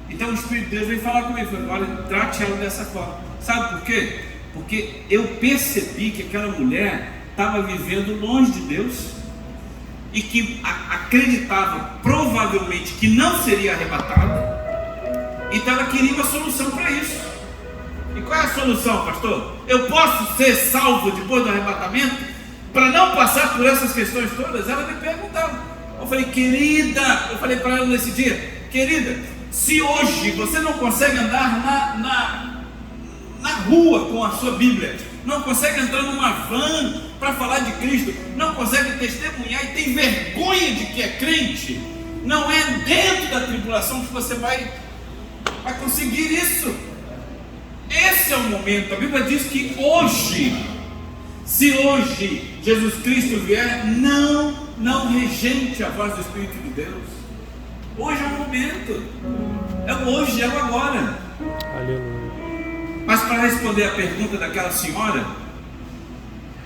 Então o Espírito de Deus veio falar comigo, falou: olha, trate ela dessa forma. Sabe por quê? Porque eu percebi que aquela mulher estava vivendo longe de Deus e que acreditava provavelmente que não seria arrebatada. Então ela queria uma solução para isso. E qual é a solução, pastor? Eu posso ser salvo depois do arrebatamento para não passar por essas questões todas? Ela me perguntava. Eu falei: querida, eu falei para ela nesse dia: querida, se hoje você não consegue andar na rua com a sua Bíblia, não consegue entrar numa van para falar de Cristo, não consegue testemunhar e tem vergonha de que é crente, não é dentro da tribulação que você vai conseguir isso. Esse é o momento. A Bíblia diz que hoje, se hoje Jesus Cristo vier, não rejeite a voz do Espírito de Deus. Hoje é o momento, é o hoje, é o agora. Aleluia. Mas para responder a pergunta daquela senhora,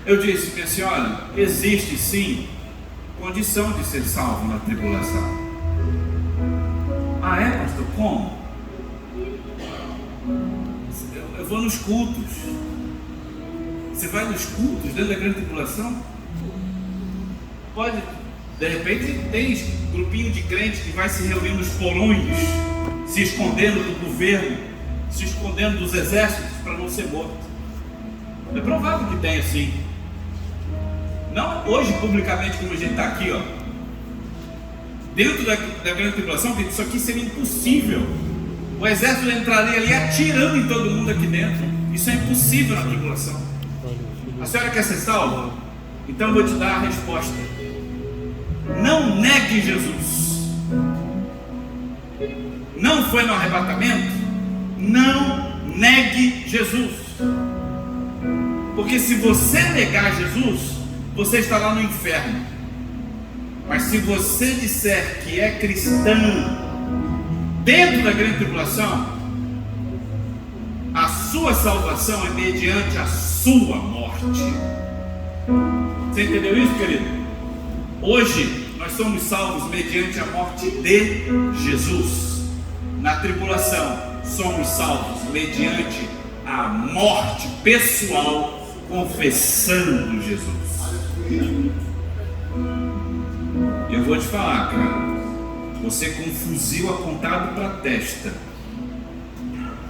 eu disse: minha senhora, existe sim condição de ser salvo na tribulação. Ah, é, pastor? Como? Eu vou nos cultos. Você vai nos cultos dentro da grande tribulação? Pode, de repente tem grupinho de crentes que vai se reunir nos porões, se escondendo do governo, se escondendo dos exércitos para não ser morto. É provável que tenha sim. Não hoje publicamente como a gente está aqui, ó. Dentro da grande tribulação, isso aqui seria impossível. O exército entraria ali atirando em todo mundo aqui dentro. Isso é impossível na tribulação. A senhora quer ser salva? Então eu vou te dar a resposta. Não negue Jesus. Não foi no arrebatamento? Não negue Jesus. Porque se você negar Jesus, você está lá no inferno. Mas se você disser que é cristão dentro da grande tribulação, a sua salvação é mediante a sua morte. Você entendeu isso, querido? Hoje nós somos salvos mediante a morte de Jesus. Na tribulação somos salvos mediante a morte pessoal, confessando Jesus. Eu vou te falar, cara, você com um fuzil apontado para a testa,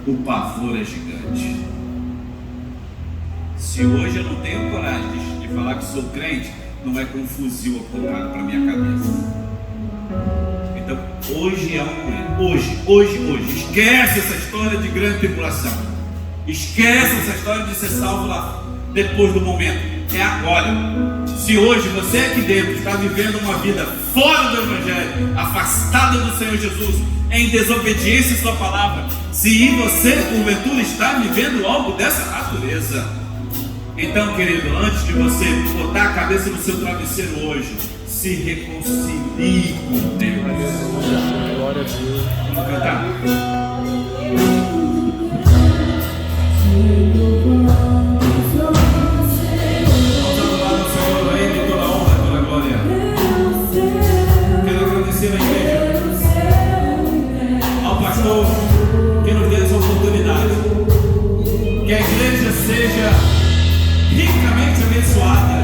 o pavor é gigante. Se hoje eu não tenho coragem de falar que sou crente, não é com um fuzil apontado para a minha cabeça. Então hoje é um momento. Hoje esquece essa história de grande tribulação, esquece essa história de ser salvo lá depois do momento. É agora. Se hoje você aqui dentro está vivendo uma vida fora do Evangelho, afastada do Senhor Jesus, em desobediência à sua palavra, se você porventura está vivendo algo dessa natureza, então, querido, antes de você botar a cabeça no seu travesseiro hoje, se reconcilie com Deus. Glória a Deus. Vamos cantar? Que nos dê essa oportunidade, que a igreja seja ricamente abençoada,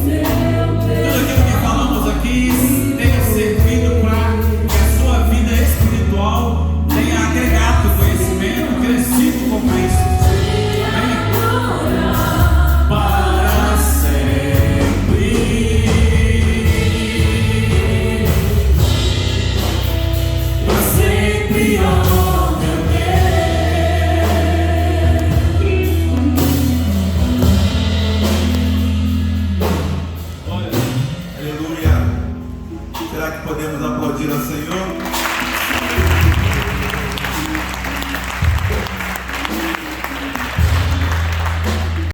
tudo aquilo que falamos aqui tenha servido para que a sua vida espiritual tenha agregado conhecimento, crescido com Cristo. Para sempre, para sempre, ó meu Aleluia. Será que podemos aplaudir ao Senhor?